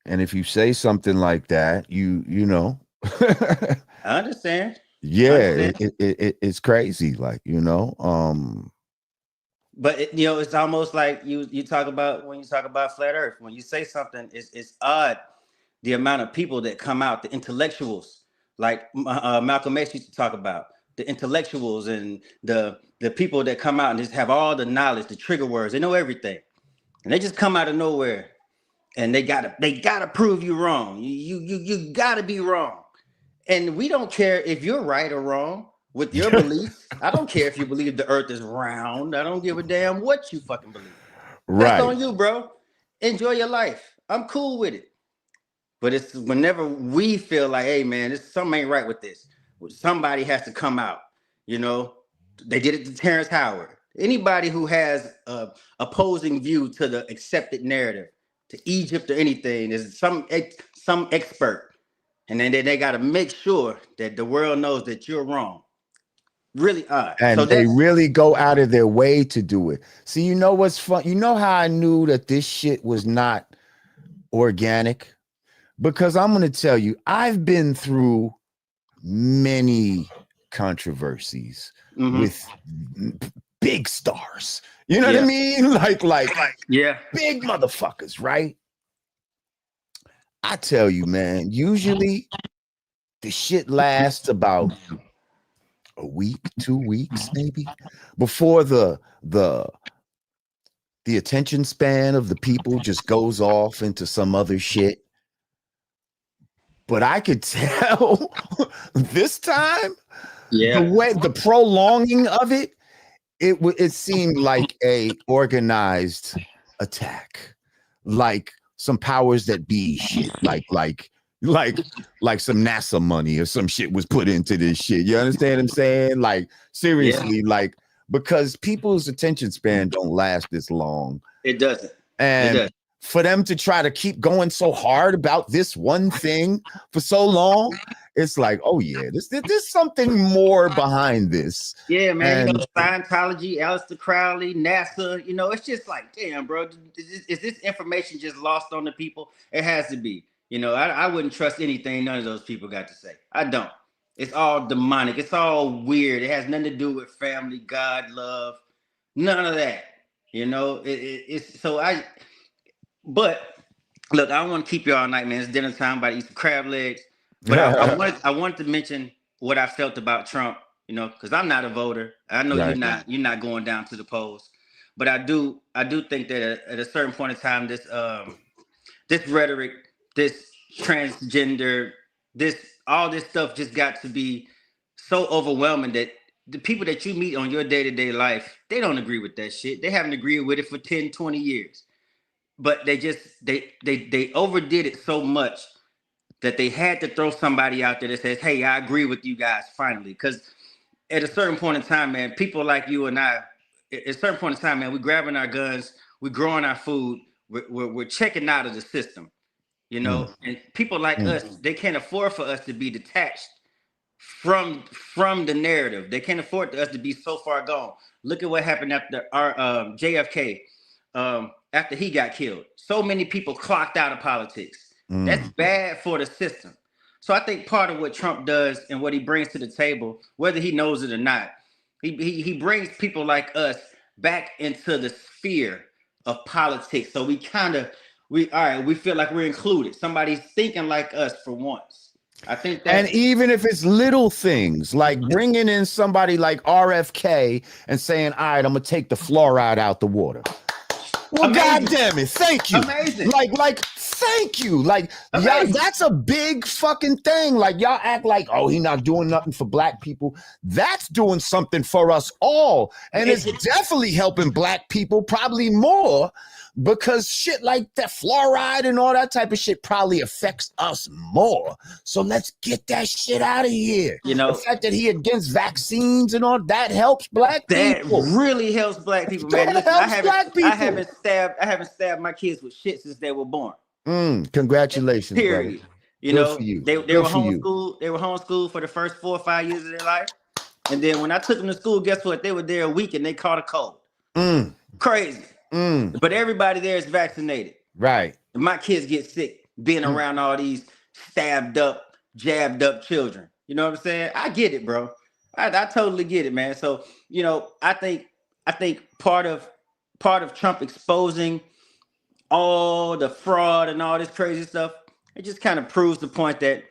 and if you say something like that, you know, I understand. yeah, it's crazy. Like, you know, But it's almost like you talk about when you talk about flat Earth. When you say something, it's odd the amount of people that come out, the intellectuals, like Malcolm X used to talk about, the intellectuals and the people that come out and just have all the knowledge, the trigger words, they know everything, and they just come out of nowhere and they gotta prove you wrong. You gotta be wrong, and we don't care if you're right or wrong with your beliefs. I don't care if you believe the Earth is round. I don't give a damn what you fucking believe. That's right. on you, bro. Enjoy your life. I'm cool with it. But it's whenever we feel like, hey man, something ain't right with this. Somebody has to come out. You know, they did it to Terrence Howard. Anybody who has a opposing view to the accepted narrative, to Egypt or anything, is some expert. And then they got to make sure that the world knows that you're wrong. Really odd. And So they that's really go out of their way to do it. See, you know what's fun? You know how I knew that this shit was not organic? Because I'm going to tell you, I've been through many controversies with big stars. You know what I mean? Like big motherfuckers, right? I tell you, man, usually the shit lasts about a week, 2 weeks, maybe, before the attention span of the people just goes off into some other shit. But I could tell this time, the way the prolonging of it, it seemed like a organized attack, like some powers that be shit, like some NASA money or some shit was put into this shit. You understand what I'm saying? Like seriously, like because people's attention span don't last this long. It doesn't. And for them to try to keep going so hard about this one thing for so long, it's like, oh yeah, there's something more behind this. Yeah, man. And, Scientology, Aleister Crowley, NASA. It's just like, damn, bro. Is this information just lost on the people? It has to be. I wouldn't trust anything none of those people got to say. I don't. It's all demonic. It's all weird. It has nothing to do with family, God, love, none of that. It's so But look, I don't want to keep you all night, man. It's dinner time. About to eat some crab legs. But I wanted to mention what I felt about Trump. Because I'm not a voter. I know you're not going down to the polls. But I do think that at a certain point in time, this rhetoric, this transgender, all this stuff just got to be so overwhelming that the people that you meet on your day-to-day life, they don't agree with that shit. They haven't agreed with it for 10, 20 years. But they overdid it so much that they had to throw somebody out there that says, hey, I agree with you guys finally. Because at a certain point in time, man, people like you and I, at a certain point in time, man, we're grabbing our guns, we're growing our food, we're checking out of the system, and people like us, they can't afford for us to be detached from the narrative. They can't afford us to be so far gone. Look at what happened after our JFK, after he got killed. So many people clocked out of politics. That's bad for the system. So I think part of what Trump does and what he brings to the table, whether he knows it or not, he brings people like us back into the sphere of politics. So we feel like we're included. Somebody's thinking like us for once. I think that, and even if it's little things like bringing in somebody like RFK and saying, all right, I'm gonna take the fluoride out the water. Well, God damn it, thank you. Amazing. Like, thank you. Like, y'all, that's a big fucking thing. Like, y'all act like, oh, he's not doing nothing for black people. That's doing something for us all. And it's definitely helping black people, probably more, because shit like that fluoride and all that type of shit probably affects us more. So let's get that shit out of here. The fact that he against vaccines and all that helps black people. That really helps black people, man. Listen, I haven't stabbed my kids with shit since they were born. Congratulations, period. Brother. For you. They were homeschooled. They were homeschooled for the first 4 or 5 years of their life, and then when I took them to school, guess what? They were there a week and they caught a cold. Crazy. But everybody there is vaccinated. Right. My kids get sick being around all these stabbed up, jabbed up children. You know what I'm saying? I get it, bro. I totally get it, man. So, I think part of Trump exposing all the fraud and all this crazy stuff, it just kind of proves the point that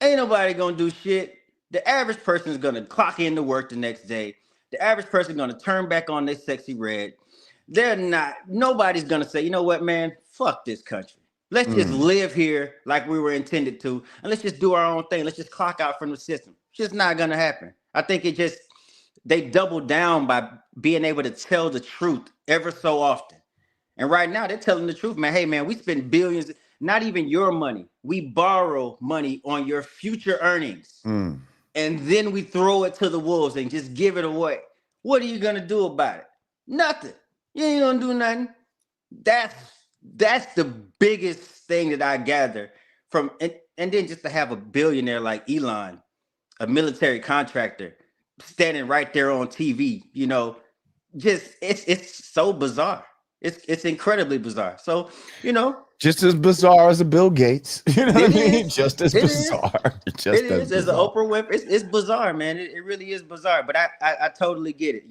ain't nobody gonna do shit. The average person is gonna clock into work the next day. The average person is gonna turn back on their sexy red. Nobody's gonna say, you know what, man, fuck this country. Let's just live here like we were intended to, and let's just do our own thing. Let's just clock out from the system. It's just not gonna happen. I think they double down by being able to tell the truth ever so often. And right now they're telling the truth, man. Hey, man, we spend billions, not even your money. We borrow money on your future earnings. And then we throw it to the wolves and just give it away. What are you gonna do about it? Nothing. You ain't gonna do nothing. That's the biggest thing that I gather from, and then just to have a billionaire like Elon, a military contractor, standing right there on TV, just it's so bizarre. It's incredibly bizarre. So, just as bizarre as a Bill Gates. You know what I mean? Just as bizarre. It is as an Oprah Winfrey. It's bizarre, man. It really is bizarre. But I totally get it.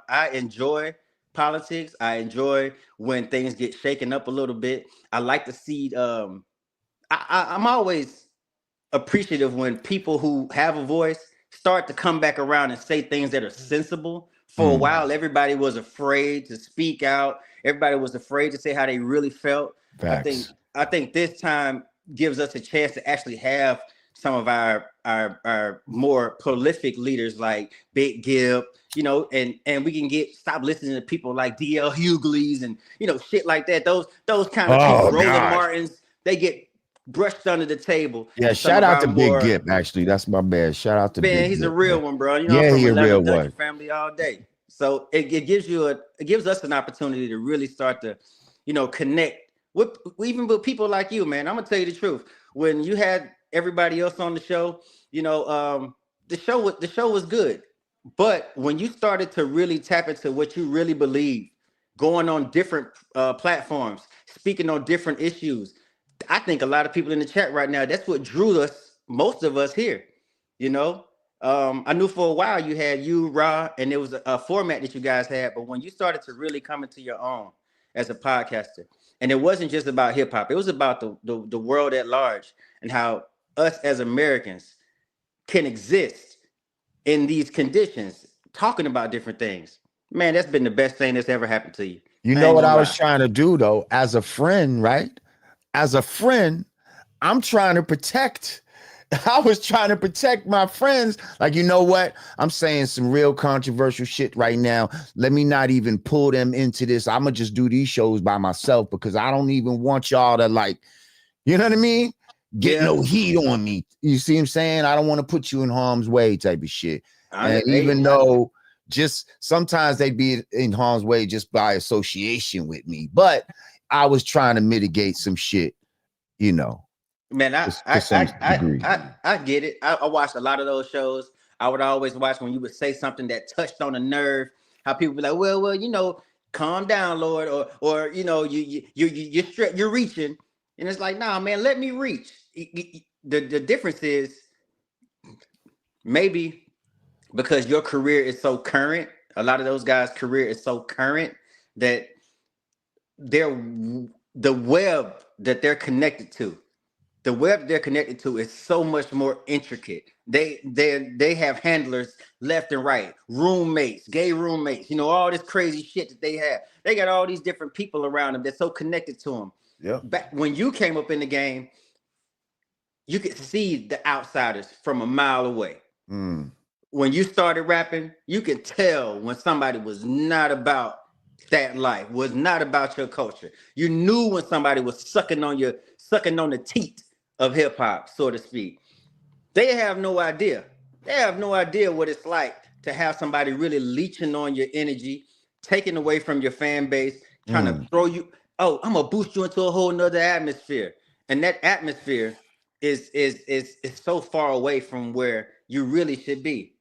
I enjoy politics. I enjoy when things get shaken up a little bit. I like to see. I'm always appreciative when people who have a voice start to come back around and say things that are sensible. For a while, everybody was afraid to speak out. Everybody was afraid to say how they really felt. Facts. I think this time gives us a chance to actually have some of our more prolific leaders like Big Gib, and we can stop listening to people like DL Hughley's and shit like that. Those kind of people, Roland Martins, they get brushed under the table. Yeah, shout out to Big Gip. Actually, that's my bad. Shout out to Big Gip. He's a real one, bro. Yeah, he's a real one. Family all day. So it gives us an opportunity to really start to, connect with people like you, man. I'm gonna tell you the truth. When you had everybody else on the show, the show was good. But when you started to really tap into what you really believe, going on different platforms, speaking on different issues, I think a lot of people in the chat right now, that's what drew most of us here. I knew for a while you had Ra, and it was a format that you guys had, but when you started to really come into your own as a podcaster, and it wasn't just about hip hop, it was about the world at large and how us as Americans can exist in these conditions, talking about different things. Man, that's been the best thing that's ever happened to you. You know what I was trying to do though, as a friend, right? As a friend, I'm trying to protect. I was trying to protect my friends. Like, you know what? I'm saying some real controversial shit right now. Let me not even pull them into this. I'm going to just do these shows by myself because I don't even want y'all to, like, you know what I mean? Get no heat on me. You see what I'm saying? I don't want to put you in harm's way type of shit. And even though just sometimes they'd be in harm's way just by association with me. But I was trying to mitigate some shit, Man, I get it. I watched a lot of those shows. I would always watch when you would say something that touched on a nerve. How people be like, well, calm down, Lord, or you're reaching, and it's like, nah, man, let me reach. The difference is maybe because your career is so current. A lot of those guys' career is so current that the web that they're connected to. The web they're connected to is so much more intricate. They have handlers left and right, roommates, gay roommates, all this crazy shit that they have. They got all these different people around them that's so connected to them. Yeah. Back when you came up in the game, you could see the outsiders from a mile away. When you started rapping, you could tell when somebody was not about that life, was not about your culture. You knew when somebody was sucking on the teat of hip hop, so to speak. They have no idea. They have no idea what it's like to have somebody really leeching on your energy, taking away from your fan base, trying to throw you. Oh, I'm gonna boost you into a whole nother atmosphere. And that atmosphere is so far away from where you really should be,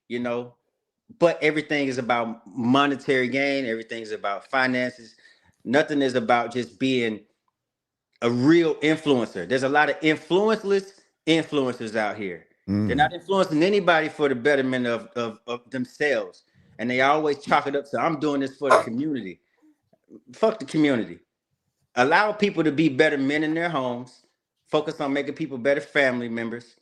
But everything is about monetary gain. Everything is about finances. Nothing is about just being a real influencer. There's a lot of influenceless influencers out here. They're not influencing anybody for the betterment of themselves. And they always chalk it up to, I'm doing this for the community. Fuck the community. Allow people to be better men in their homes. Focus on making people better family members,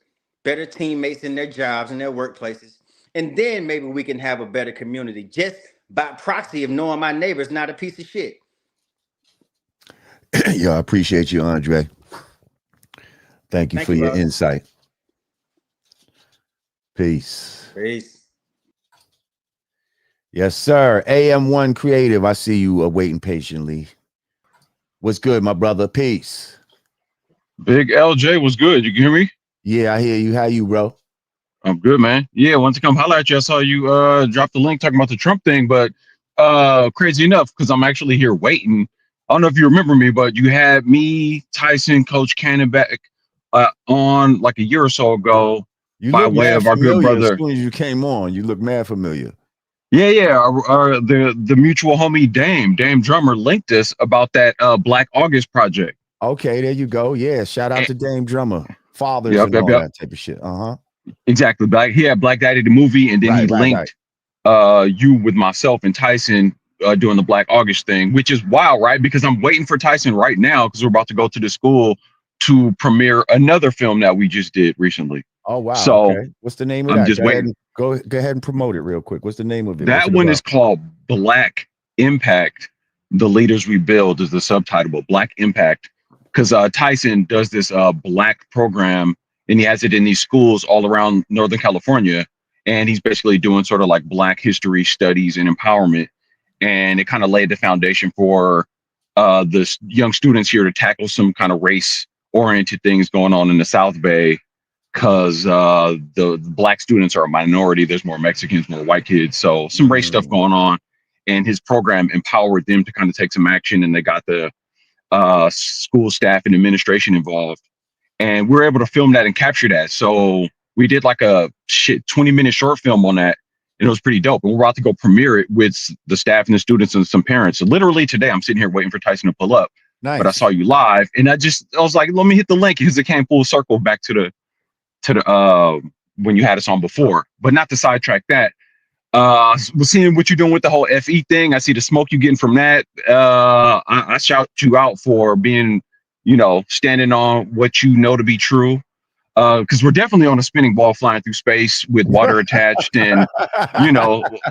better teammates in their jobs and their workplaces. And then maybe we can have a better community just by proxy of knowing my neighbor's not a piece of shit. Yeah, I appreciate you, Andre. Thank you for your insight. Peace. Peace. Yes, sir. AM1 Creative. I see you waiting patiently. What's good, my brother? Peace. Big LJ was good. You can hear me? Yeah, I hear you. How you, bro? I'm good, man. Yeah, wanted to come holler at you. I saw you drop the link talking about the Trump thing, but crazy enough, because I'm actually here waiting. I don't know if you remember me, but you had me, Tyson, Coach Cannon back on like a year or so ago by way of our good brother. As soon as you came on, you look mad familiar. Yeah. The mutual homie Dame Drummer linked us about that Black August project. Okay, there you go. Yeah, shout out to Dame Drummer, fathers and all that type of shit. Exactly. Black Daddy the movie, and then he linked you with myself and Tyson doing the Black August thing, which is wild, right? Because I'm waiting for Tyson right now because we're about to go to the school to premiere another film that we just did recently. Oh wow! So okay. What's the name of that? I'm just waiting. Go ahead and promote it real quick. What's the name of it? That one is called Black Impact. The Leaders We Build is the subtitle. Black Impact, because Tyson does this Black program, and he has it in these schools all around Northern California, and he's basically doing sort of like Black history studies and empowerment, and it kind of laid the foundation for the young students here to tackle some kind of race-oriented things going on in the South Bay. Because the Black students are a minority. There's more Mexicans, more white kids. So some race stuff going on. And his program empowered them to kind of take some action. And they got the school staff and administration involved. And we were able to film that and capture that. So we did like a 20-minute short film on that. And it was pretty dope. And we're about to go premiere it with the staff and the students and some parents. So literally today, I'm sitting here waiting for Tyson to pull up. Nice. But I saw you live. And I was like, let me hit the link because it came full circle back to the when you had us on before, but not to sidetrack that. We're seeing what you're doing with the whole FE thing. I see the smoke you're getting from that. I shout you out for being, standing on what you know to be true. Because we're definitely on a spinning ball flying through space with water attached and,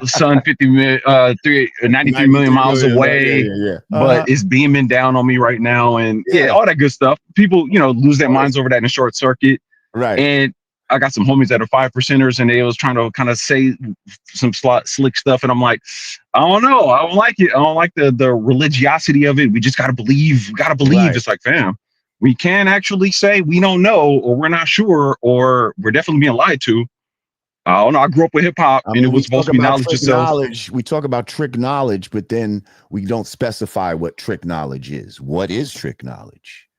sun 93 million miles away, but it's beaming down on me right now. And all that good stuff. People, lose their minds over that in a short circuit. Right. And I got some homies that are 5%ers and they was trying to kind of say some slick stuff. And I'm like, I don't know. I don't like it. I don't like the religiosity of it. We just got to believe. We got to believe. Right. It's like, fam, we can't actually say we don't know or we're not sure or we're definitely being lied to. I don't know. I grew up with hip hop and it was supposed to be knowledge yourself. We talk about trick knowledge, but then we don't specify what trick knowledge is. What is trick knowledge?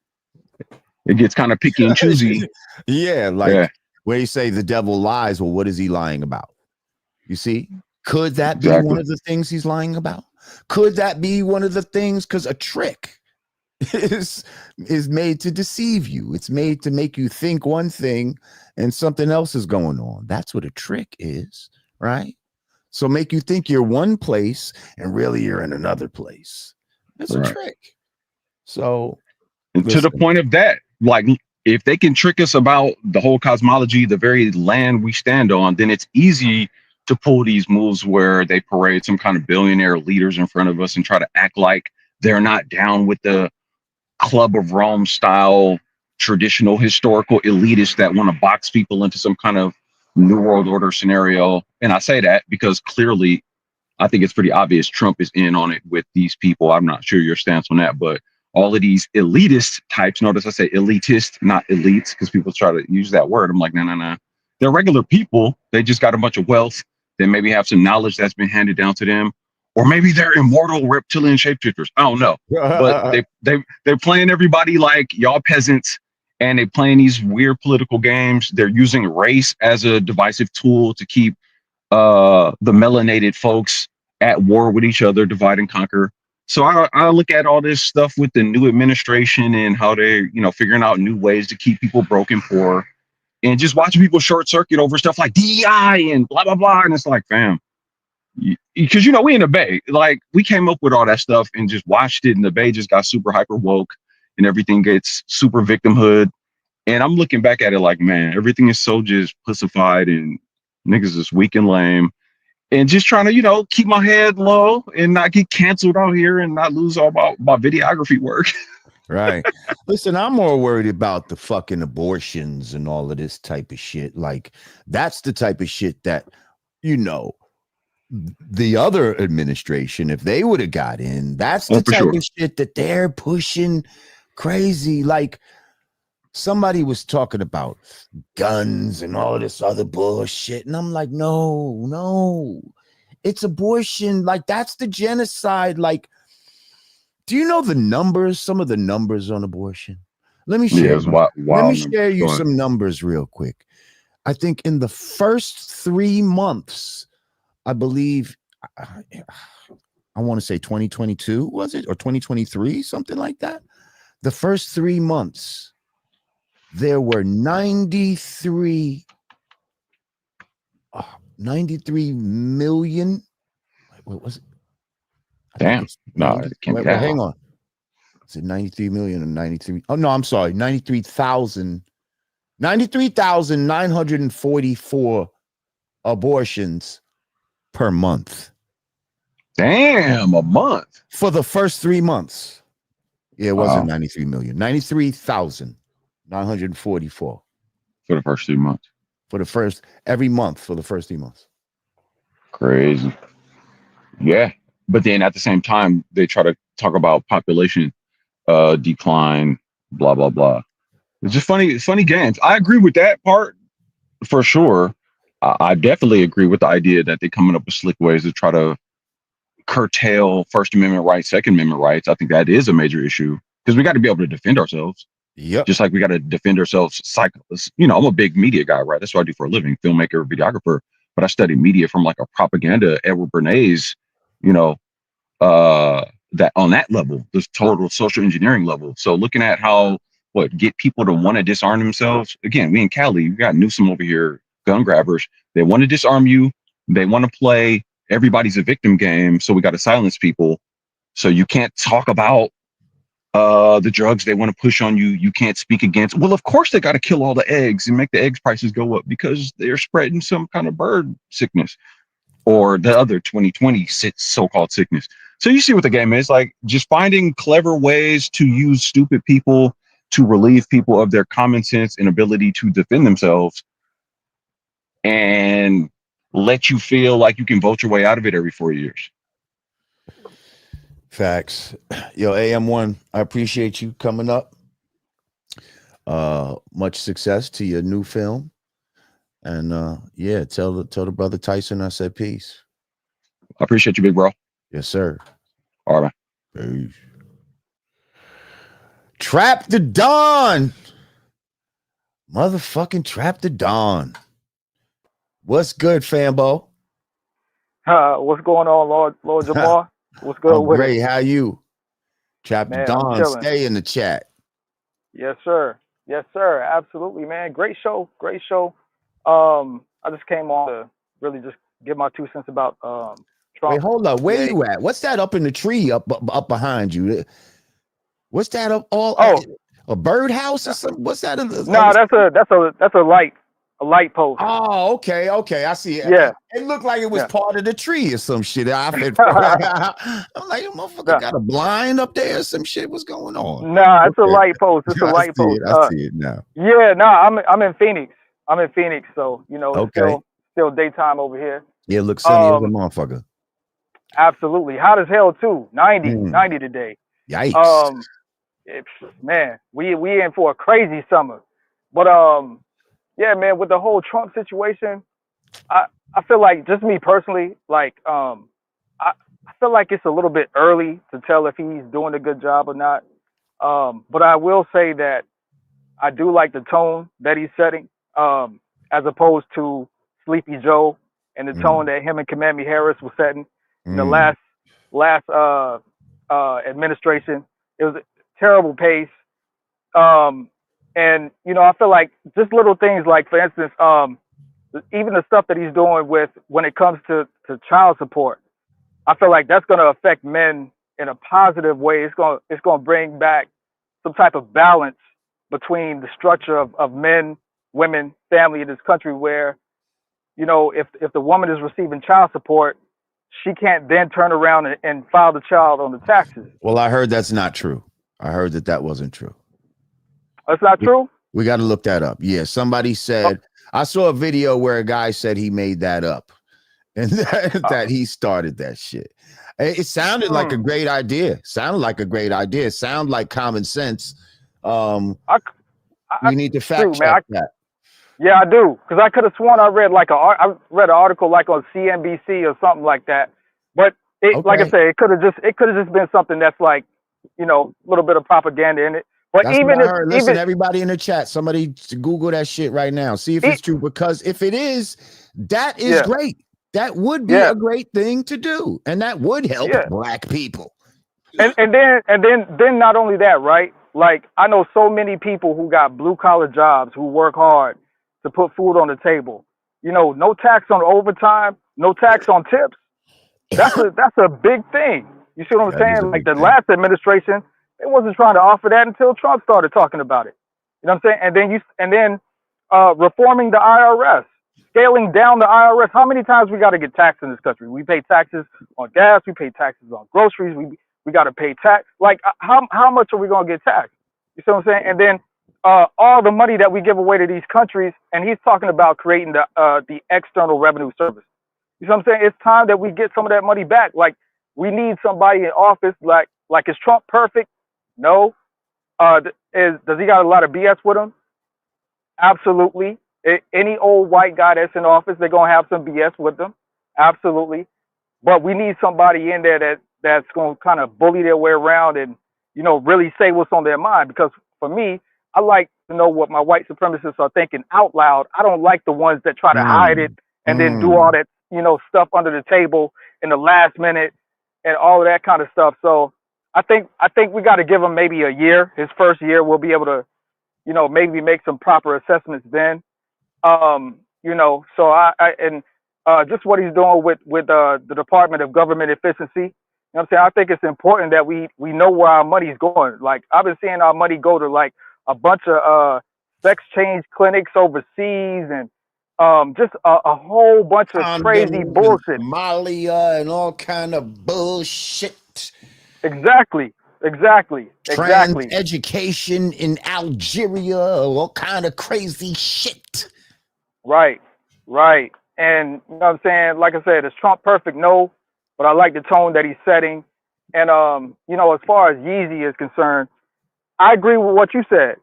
It gets kind of picky and choosy. Where you say the devil lies, well, what is he lying about? You see, could that be one of the things he's lying about? Could that be one of the things? Because a trick is made to deceive you. It's made to make you think one thing and something else is going on. That's what a trick is, right? So make you think you're one place and really you're in another place. That's a trick. So to the point of that, like, if they can trick us about the whole cosmology, the very land we stand on, then it's easy to pull these moves where they parade some kind of billionaire leaders in front of us and try to act like they're not down with the Club of Rome style, traditional, historical elitists that want to box people into some kind of New World Order scenario. And I say that because clearly, I think it's pretty obvious Trump is in on it with these people. I'm not sure your stance on that, but all of these elitist types, notice I say elitist, not elites, because people try to use that word. I'm like, no. They're regular people. They just got a bunch of wealth. They maybe have some knowledge that's been handed down to them. Or maybe they're immortal reptilian shapeshifters. I don't know. But they're playing everybody like y'all peasants, and they're playing these weird political games. They're using race as a divisive tool to keep the melanated folks at war with each other, divide and conquer. So I look at all this stuff with the new administration and how they're, figuring out new ways to keep people broke and poor, and just watching people short circuit over stuff like DEI and blah, blah, blah. And it's like, fam, because, we in the Bay, like we came up with all that stuff and just watched it. And the Bay just got super hyper woke and everything gets super victimhood. And I'm looking back at it like, man, everything is so just pussified and niggas is weak and lame. And just trying to, keep my head low and not get canceled out here and not lose all my videography work. Right. Listen, I'm more worried about the fucking abortions and all of this type of shit. Like, that's the type of shit that, the other administration, if they would have got in, that's the type of shit that they're pushing crazy. Like, somebody was talking about guns and all this other bullshit. And I'm like, no, it's abortion. Like, that's the genocide. Like, do you know the numbers, some of the numbers on abortion? Let me share, you some numbers real quick. I think in the first 3 months, I believe, I want to say 2022, was it? Or 2023, something like that. The first 3 months, there were 93 million. What was it? Damn. No, it can't be that. Hang on. Is it 93 million or 93? Oh, no, I'm sorry. 93,944 abortions per month. Damn, a month. For the first 3 months. Yeah, it wasn't 93 million. 93,944. For the first 3 months. Every month for the first 3 months. Crazy. Yeah. But then at the same time, they try to talk about population decline, blah, blah, blah. It's just funny games. I agree with that part for sure. I definitely agree with the idea that they're coming up with slick ways to try to curtail First Amendment rights, Second Amendment rights. I think that is a major issue because we got to be able to defend ourselves. Yep. Just like we got to defend ourselves. I'm a big media guy, right? That's what I do for a living, filmmaker, videographer. But I study media from like a propaganda, Edward Bernays, that on that level, this total social engineering level. So looking at how get people to want to disarm themselves. Again, we in Cali, we got Newsom over here, gun grabbers. They want to disarm you. They want to play everybody's a victim game. So we got to silence people. So you can't talk about the drugs they want to push on you. You can't speak against. Well, of course they got to kill all the eggs and make the eggs prices go up because they're spreading some kind of bird sickness or the other 2020 so-called sickness. So you see what the game is, like just finding clever ways to use stupid people to relieve people of their common sense and ability to defend themselves and let you feel like you can vote your way out of it every 4 years. Facts. Yo, AM1, I appreciate you coming up. Much success to your new film. And tell the brother Tyson I said peace. I appreciate you, big bro. Yes, sir. All right. Peace. Trap the Dawn. Motherfucking Trap the Dawn. What's good, Fambo? What's going on, Lord Jamar? What's good with great. it? How you? Trap the Dawn. Stay in the chat. Yes, sir. Yes, sir. Absolutely, man. Great show. Great show. I just came on to really just give my 2 cents about Trump. Wait, hold up. Where you at? What's that up in the tree up behind you? What's that up all? A birdhouse or something? What's that? No, that's a light post. Oh, okay. I see it. Yeah. It looked like it was part of the tree or some shit. I'm like, motherfucker got a blind up there or some shit. What's going on? Nah, it's a light post. It's a light post. I see it now. Yeah, no, I'm in Phoenix. So it's still daytime over here. Yeah, it looks sunny as a motherfucker. Absolutely. Hot as hell too. 90 today. Yikes. Man, we in for a crazy summer. But yeah, man, with the whole Trump situation, I feel like, just me personally, like I feel like it's a little bit early to tell if he's doing a good job or not. But I will say that I do like the tone that he's setting, as opposed to Sleepy Joe and the tone that him and Kamami Harris was setting in the last administration. It was a terrible pace. And I feel like just little things like, for instance, even the stuff that he's doing with when it comes to child support, I feel like that's going to affect men in a positive way. It's going to bring back some type of balance between the structure of men, women, family in this country, where, if the woman is receiving child support, she can't then turn around and file the child on the taxes. Well, I heard that's not true. I heard that wasn't true. That's not true? We got to look that up. Yeah, somebody said, I saw a video where a guy said he made that up and that he started that shit. It sounded like a great idea. Sounded like common sense. We need to fact check that. Yeah, I do, because I could have sworn I read an article like on CNBC or something like that. But like I said, it could have just been something that's like, a little bit of propaganda in it. But that's even what I heard. Listen, everybody in the chat, somebody Google that shit right now. See if it's true, because if it is, that is great. That would be a great thing to do, and that would help Black people. And then not only that, right? Like, I know so many people who got blue collar jobs who work hard to put food on the table. No tax on overtime, no tax on tips. That's a big thing. You see what I'm saying? Like the last administration, they wasn't trying to offer that until Trump started talking about it. You know what I'm saying? And then reforming the IRS, scaling down the IRS. How many times we got to get taxed in this country? We pay taxes on gas. We pay taxes on groceries. We got to pay tax. Like, how much are we going to get taxed? You see what I'm saying? And then all the money that we give away to these countries, and he's talking about creating the External Revenue Service. You see what I'm saying? It's time that we get some of that money back. Like, we need somebody in office. Like is Trump perfect? No. Does he got a lot of BS with him? Absolutely. Any old white guy that's in office, they're gonna have some BS with them. Absolutely. But we need somebody in there that's gonna kind of bully their way around and really say what's on their mind. Because for me, I like to know what my white supremacists are thinking out loud. I don't like the ones that try to hide it and then do all that stuff under the table in the last minute and all of that kind of stuff. So I think we got to give him maybe a year. His first year, we'll be able to, maybe make some proper assessments then. So just what he's doing with the Department of Government Efficiency. You know what I'm saying? I think it's important that we know where our money's going. Like, I've been seeing our money go to like a bunch of sex change clinics overseas and just a whole bunch of crazy bullshit. Somalia and all kind of bullshit. Exactly. Trans education in Algeria, all kind of crazy shit. Right. And you know what I'm saying? Like I said, is Trump perfect? No, but I like the tone that he's setting. And as far as Yeezy is concerned, I agree with what you said.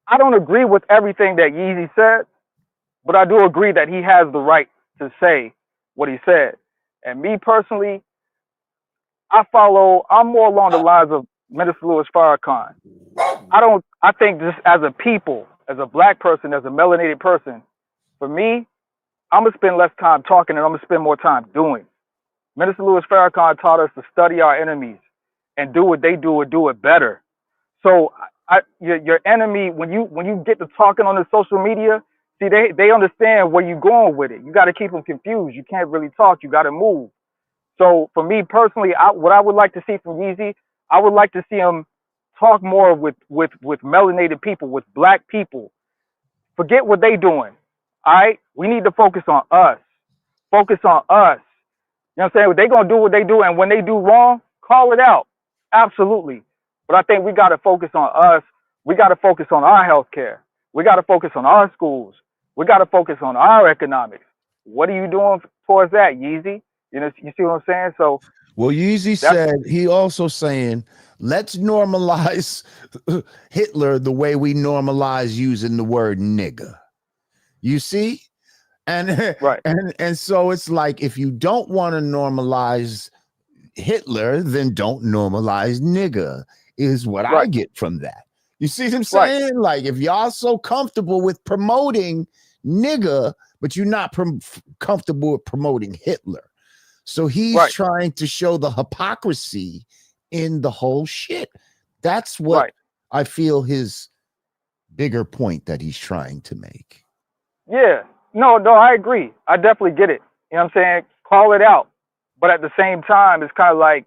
I don't agree with everything that Yeezy said, but I do agree that he has the right to say what he said. And me personally, I'm more along the lines of Minister Louis Farrakhan. I think just as a people, as a Black person, as a melanated person, for me, I'm going to spend less time talking and I'm going to spend more time doing. Minister Louis Farrakhan taught us to study our enemies and do what they do and do it better. So your enemy, when you get to talking on the social media, see, they understand where you're going with it. You got to keep them confused. You can't really talk. You got to move. So for me personally, what I would like to see from Yeezy, I would like to see him talk more with melanated people, with Black people. Forget what they doing. All right? We need to focus on us. Focus on us. You know what I'm saying? They're going to do what they do, and when they do wrong, call it out. Absolutely. But I think we got to focus on us. We got to focus on our healthcare. We got to focus on our schools. We got to focus on our economics. What are you doing towards that, Yeezy? You see what I'm saying? So, well, Yeezy said, he also saying, let's normalize Hitler the way we normalize using the word nigga. You see? And right. And so it's like, if you don't want to normalize Hitler, then don't normalize nigga, is what I get from that. You see what I'm saying? Right. Like, if y'all so comfortable with promoting nigga, but you're not comfortable with promoting Hitler. So he's trying to show the hypocrisy in the whole shit. That's what Right. I feel his bigger point that he's trying to make. Yeah. No, I agree. I definitely get it. You know what I'm saying? Call it out. But at the same time, it's kind of like,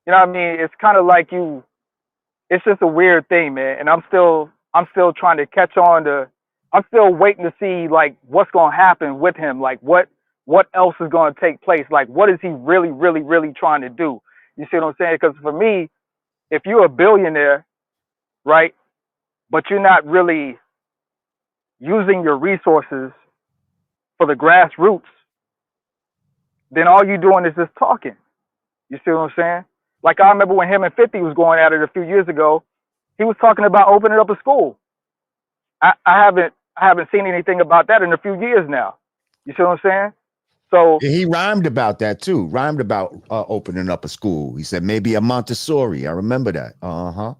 you know what I mean? It's kind of like it's just a weird thing, man. And I'm still trying to catch on to, I'm still waiting to see like what's going to happen with him. Like what else is going to take place? Like what is he really, really, really trying to do? You see what I'm saying? Because for me, if you're a billionaire, right, but you're not really using your resources for the grassroots, then all you're doing is just talking. You see what I'm saying? Like I remember when him and 50 was going at it a few years ago, he was talking about opening up a school. I haven't seen anything about that in a few years now. You see what I'm saying? So he rhymed about that too. Rhymed about opening up a school. He said maybe a Montessori. I remember that.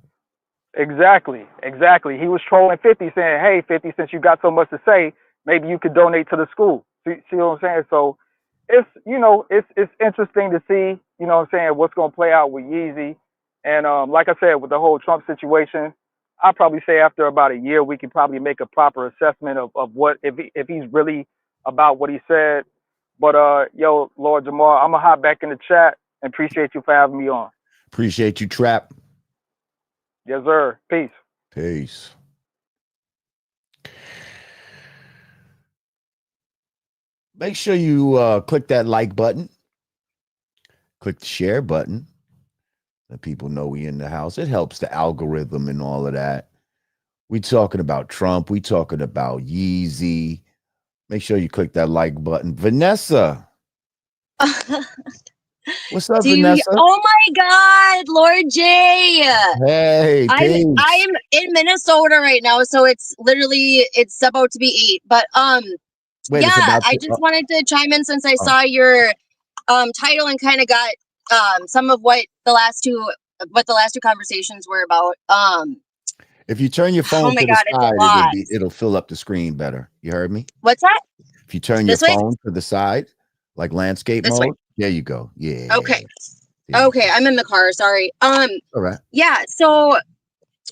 Exactly. He was trolling 50, saying, "Hey, 50, since you got so much to say, maybe you could donate to the school." See what I'm saying? So it's it's interesting to see, you know what I'm saying, what's gonna play out with Yeezy. And like I said, with the whole Trump situation, I'll probably say after about a year we can probably make a proper assessment of what if he's really about what he said. But yo, Lord Jamar, I'm gonna hop back in the chat and appreciate you for having me on. Appreciate you, Trap. Yes, sir. Peace. Peace. Make sure you click that like button. Click the share button. Let people know we in the house. It helps the algorithm and all of that. We talking about Trump. We talking about Yeezy. Make sure you click that like button. Vanessa. What's up, Vanessa? Oh my God, Lord J. Hey, I'm in Minnesota right now, so it's about to be 8. But Wait, I just wanted to chime in since I saw your title and kind of got some of what the last two conversations were about. If you turn your phone to the side, it'll fill up the screen better. You heard me? What's that? If you turn your phone to the side, like landscape mode, there you go. Yeah. Okay. Okay, I'm in the car. Sorry. All right. Yeah. So,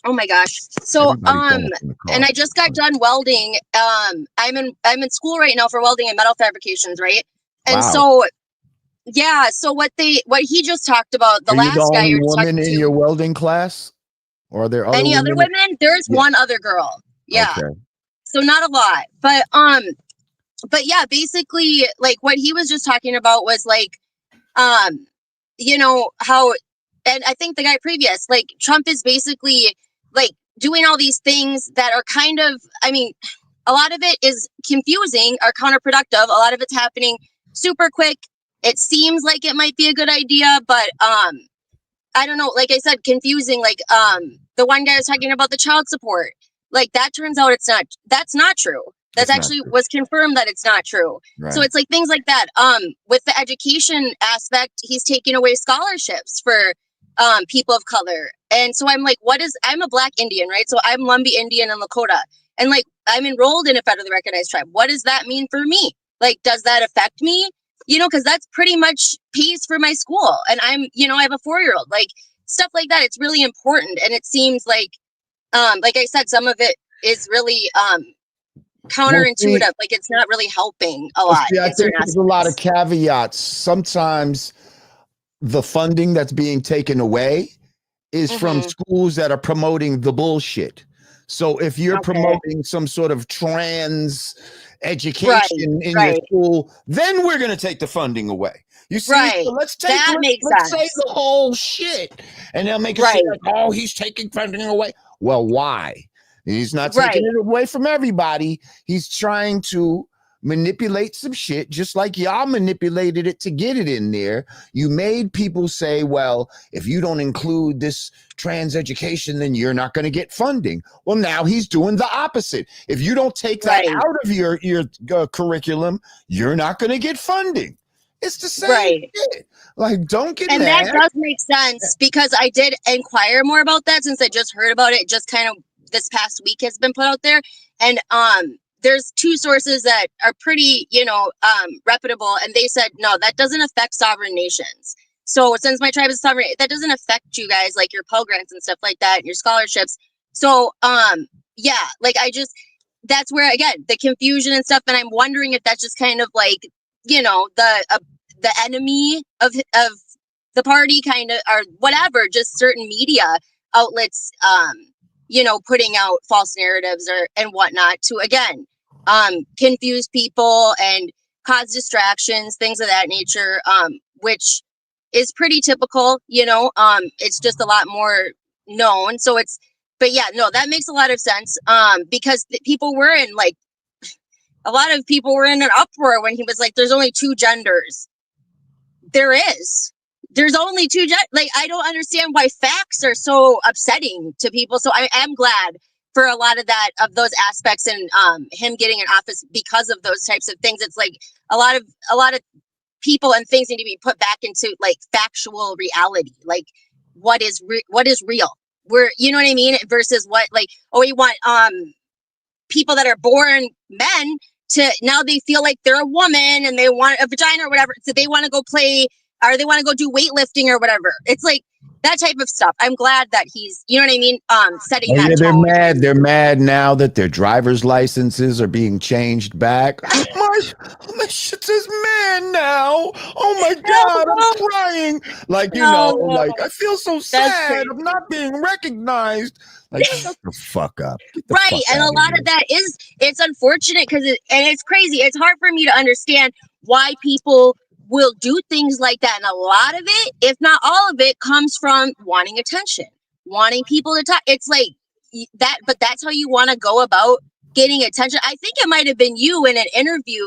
oh my gosh. So, and I just got done welding. I'm in school right now for welding and metal fabrications, right? And so, yeah. So what he just talked about, the last guy you're talking to. In your welding class, or are there other any other women? There's one other girl. Yeah. Okay. So not a lot, but yeah, basically, like what he was just talking about was like, you know, how, and I think the guy previous, like Trump is basically like doing all these things that are kind of, I mean, a lot of it is confusing or counterproductive. A lot of it's happening super quick. It seems like it might be a good idea, but I don't know. Like I said, confusing. Like the one guy was talking about the child support. Like that turns out that's not true. That's actually was confirmed that it's not true. Right. So it's like things like that. With the education aspect, he's taking away scholarships for people of color. And so I'm like, I'm a Black Indian, right? So I'm Lumbee Indian and Lakota. And like, I'm enrolled in a federally recognized tribe. What does that mean for me? Like, does that affect me? You know, because that's pretty much pays for my school. And I have a 4-year-old, like stuff like that. It's really important. And it seems like I said, some of it is really, counterintuitive. Like it's not really helping a lot. I think there's a lot of caveats. Sometimes the funding that's being taken away is from schools that are promoting the bullshit. So if you're promoting some sort of trans education in your school, then we're going to take the funding away. You see, so let's say the whole shit, and they'll make it seem like, oh, he's taking funding away. Well, why? He's not taking it away from everybody. He's trying to manipulate some shit, just like y'all manipulated it to get it in there. You made people say, well, if you don't include this trans education, then you're not going to get funding. Well, now he's doing the opposite. If you don't take that out of your curriculum, you're not going to get funding. It's the same shit. Like, don't get mad. And that does make sense, because I did inquire more about that since I just heard about it. Just kind of this past week has been put out there. And there's 2 sources that are pretty, reputable. And they said, no, that doesn't affect sovereign nations. So since my tribe is sovereign, that doesn't affect you guys, like your Pell Grants and stuff like that, and your scholarships. So, yeah, like that's where, again, the confusion and stuff. And I'm wondering if that's just kind of like, you know, the enemy of the party kind of, or whatever, just certain media outlets, you know, putting out false narratives and whatnot to, again, confuse people and cause distractions, things of that nature, which is pretty typical, you know. It's just a lot more known. So but yeah, no, that makes a lot of sense. Because people were in like, a lot of people were in an uproar when he was like, there's only two genders. There's only two like, I don't understand why facts are so upsetting to people. So I am glad for a lot of those aspects, and him getting in office because of those types of things. It's like a lot of people and things need to be put back into like factual reality, like what is real, you know what I mean, versus what, like, oh, we want people that are born men to, now they feel like they're a woman and they want a vagina or whatever, so they want to go play, or they want to go do weightlifting or whatever. It's like that type of stuff. I'm glad that he's, you know what I mean, setting that tone. They're mad now that their driver's licenses are being changed back. my shit says man now. Oh my God, I'm crying. Like, you know, like, I feel so sad of not being recognized. Like, shut the fuck up. Right. And a lot of that it's unfortunate because and it's crazy. It's hard for me to understand why people will do things like that. And a lot of it, if not all of it, comes from wanting attention, wanting people to talk. It's like that, but that's how you want to go about getting attention. I think it might have been you in an interview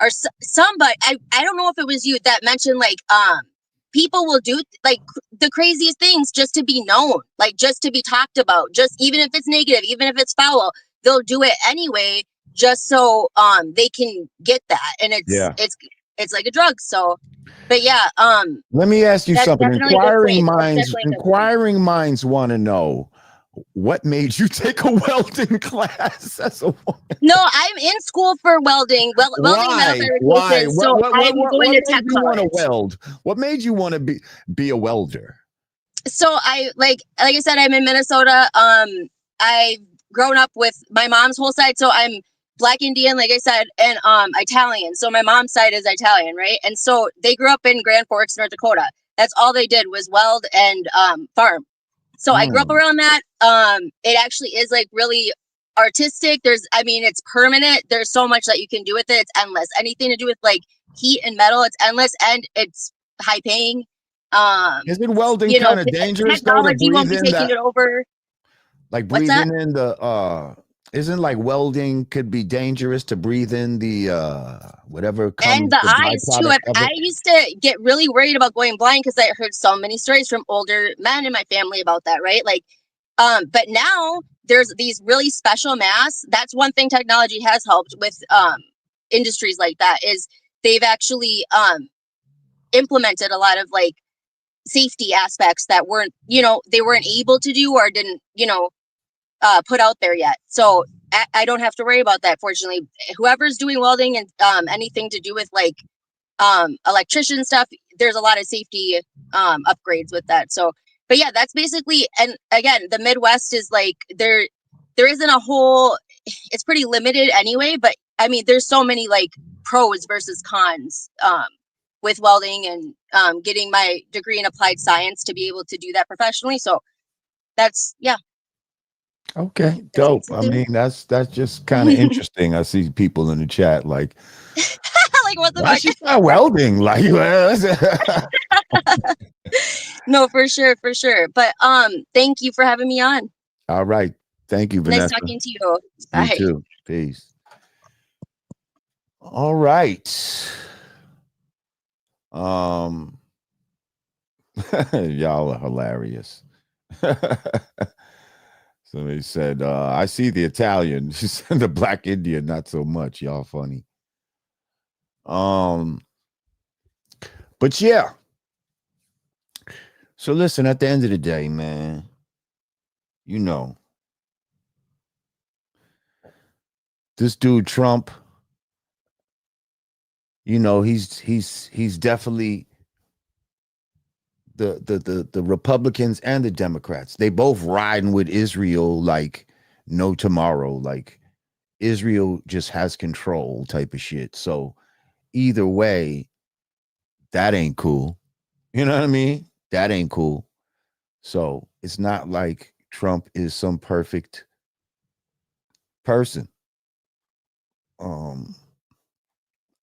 or somebody. I don't know if it was you that mentioned like, people will do like the craziest things just to be known, like just to be talked about, just even if it's negative, even if it's foul, they'll do it anyway, just so they can get that. And it's like a drug. So, but yeah, let me ask you something. Inquiring minds want to know, what made you take a welding class as a woman? No, I'm in school for welding. Welding metal fabrication. So I'm going to tech college. What made you want to be a welder? So I like I said, I'm in Minnesota. I've grown up with my mom's whole side. So I'm Black Indian, like I said, and Italian. So my mom's side is Italian, right? And so they grew up in Grand Forks, North Dakota. That's all they did was weld and farm. So I grew up around that. It actually is like really artistic. It's permanent. There's so much that you can do with it. It's endless. Anything to do with like heat and metal, it's endless, and it's high paying. Isn't welding kind of dangerous? Technology won't be taking it over. Like breathing in the isn't like welding could be dangerous to breathe in the whatever comes, and the eyes too. I used to get really worried about going blind because I heard so many stories from older men in my family about that, right? Like, but now there's these really special masks. That's one thing technology has helped with industries like that, is they've actually implemented a lot of like safety aspects that weren't, they weren't able to do or didn't, put out there yet. So I don't have to worry about that. Fortunately, whoever's doing welding and anything to do with like electrician stuff, there's a lot of safety upgrades with that. So, but yeah, that's basically, and again, the Midwest is like, there isn't a whole, it's pretty limited anyway, but I mean, there's so many like pros versus cons with welding and getting my degree in applied science to be able to do that professionally. So that's, yeah. Okay, dope. I mean, that's just kind of interesting. I see people in the chat like, like what the why she's not welding? Like, no, for sure. But thank you for having me on. All right, thank you, Vanessa. Nice talking to you. Bye. You too. Peace. All right. Y'all are hilarious. Somebody said, I see the Italian. She said the Black Indian, not so much. Y'all funny. But yeah. So listen, at the end of the day, man, this dude Trump, he's definitely the Republicans and the Democrats, they both riding with Israel like no tomorrow. Like Israel just has control type of shit. So either way, that ain't cool. You know what I mean? That ain't cool. So it's not like Trump is some perfect person.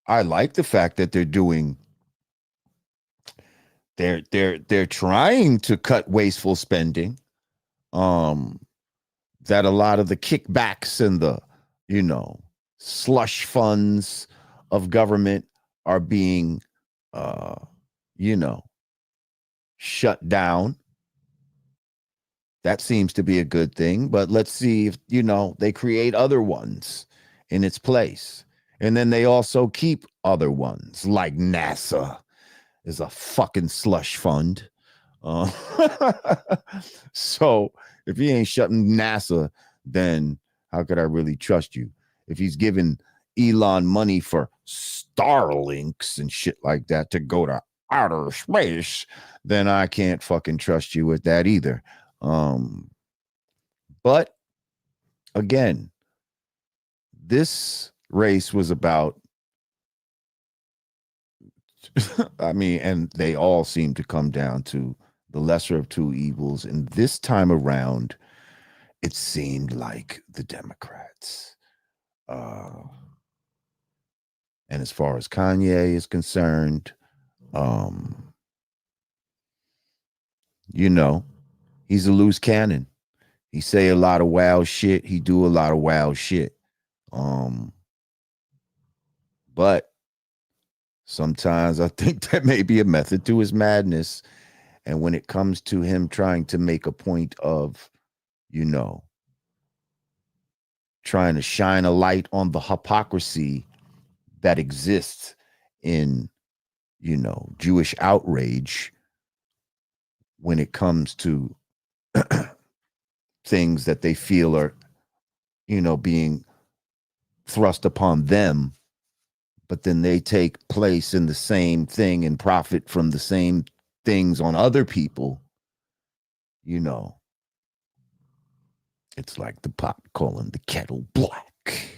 I like the fact that they're trying to cut wasteful spending. That a lot of the kickbacks and the, slush funds of government are being shut down. That seems to be a good thing, but let's see if, they create other ones in its place. And then they also keep other ones like NASA is a fucking slush fund. So if he ain't shutting NASA, then how could I really trust you? If he's giving Elon money for Starlinks and shit like that to go to outer space, then I can't fucking trust you with that either. But again, this race was about, I mean, and they all seem to come down to the lesser of two evils. And this time around, it seemed like the Democrats. And as far as Kanye is concerned, he's a loose cannon. He say a lot of wild shit. He do a lot of wild shit. But sometimes I think that may be a method to his madness. And when it comes to him trying to make a point of, trying to shine a light on the hypocrisy that exists in, Jewish outrage when it comes to things that they feel are, being thrust upon them, but then they take place in the same thing and profit from the same things on other people, it's like the pot calling the kettle black.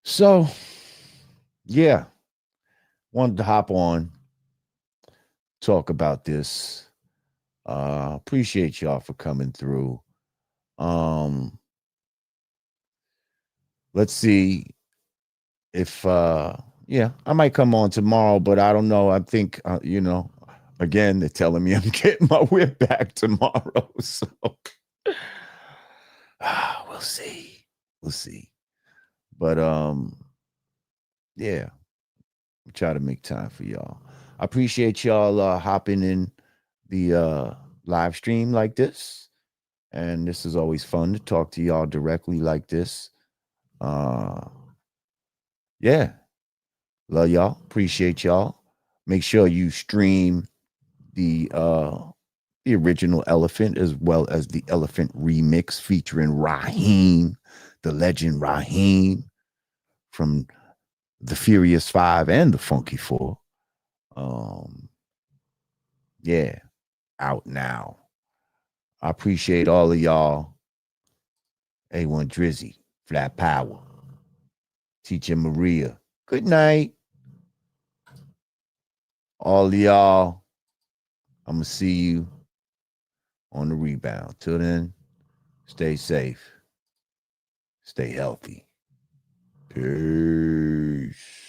So, yeah, wanted to hop on, talk about this. Appreciate y'all for coming through. Let's see if I might come on tomorrow, but I don't know. I think again, they're telling me I'm getting my whip back tomorrow. So we'll see. But yeah, I'll try to make time for y'all. I appreciate y'all hopping in the live stream like this. And this is always fun to talk to y'all directly like this. Yeah. Love y'all. Appreciate y'all. Make sure you stream the original Elephant as well as the Elephant remix featuring Rahiem, the legend Rahiem from the Furious 5 and the Funky 4. Yeah, out now. I appreciate all of y'all. A1 Drizzy, Flat Power, Teacher Maria. Good night. All of y'all, I'm going to see you on the rebound. Till then, stay safe. Stay healthy. Peace.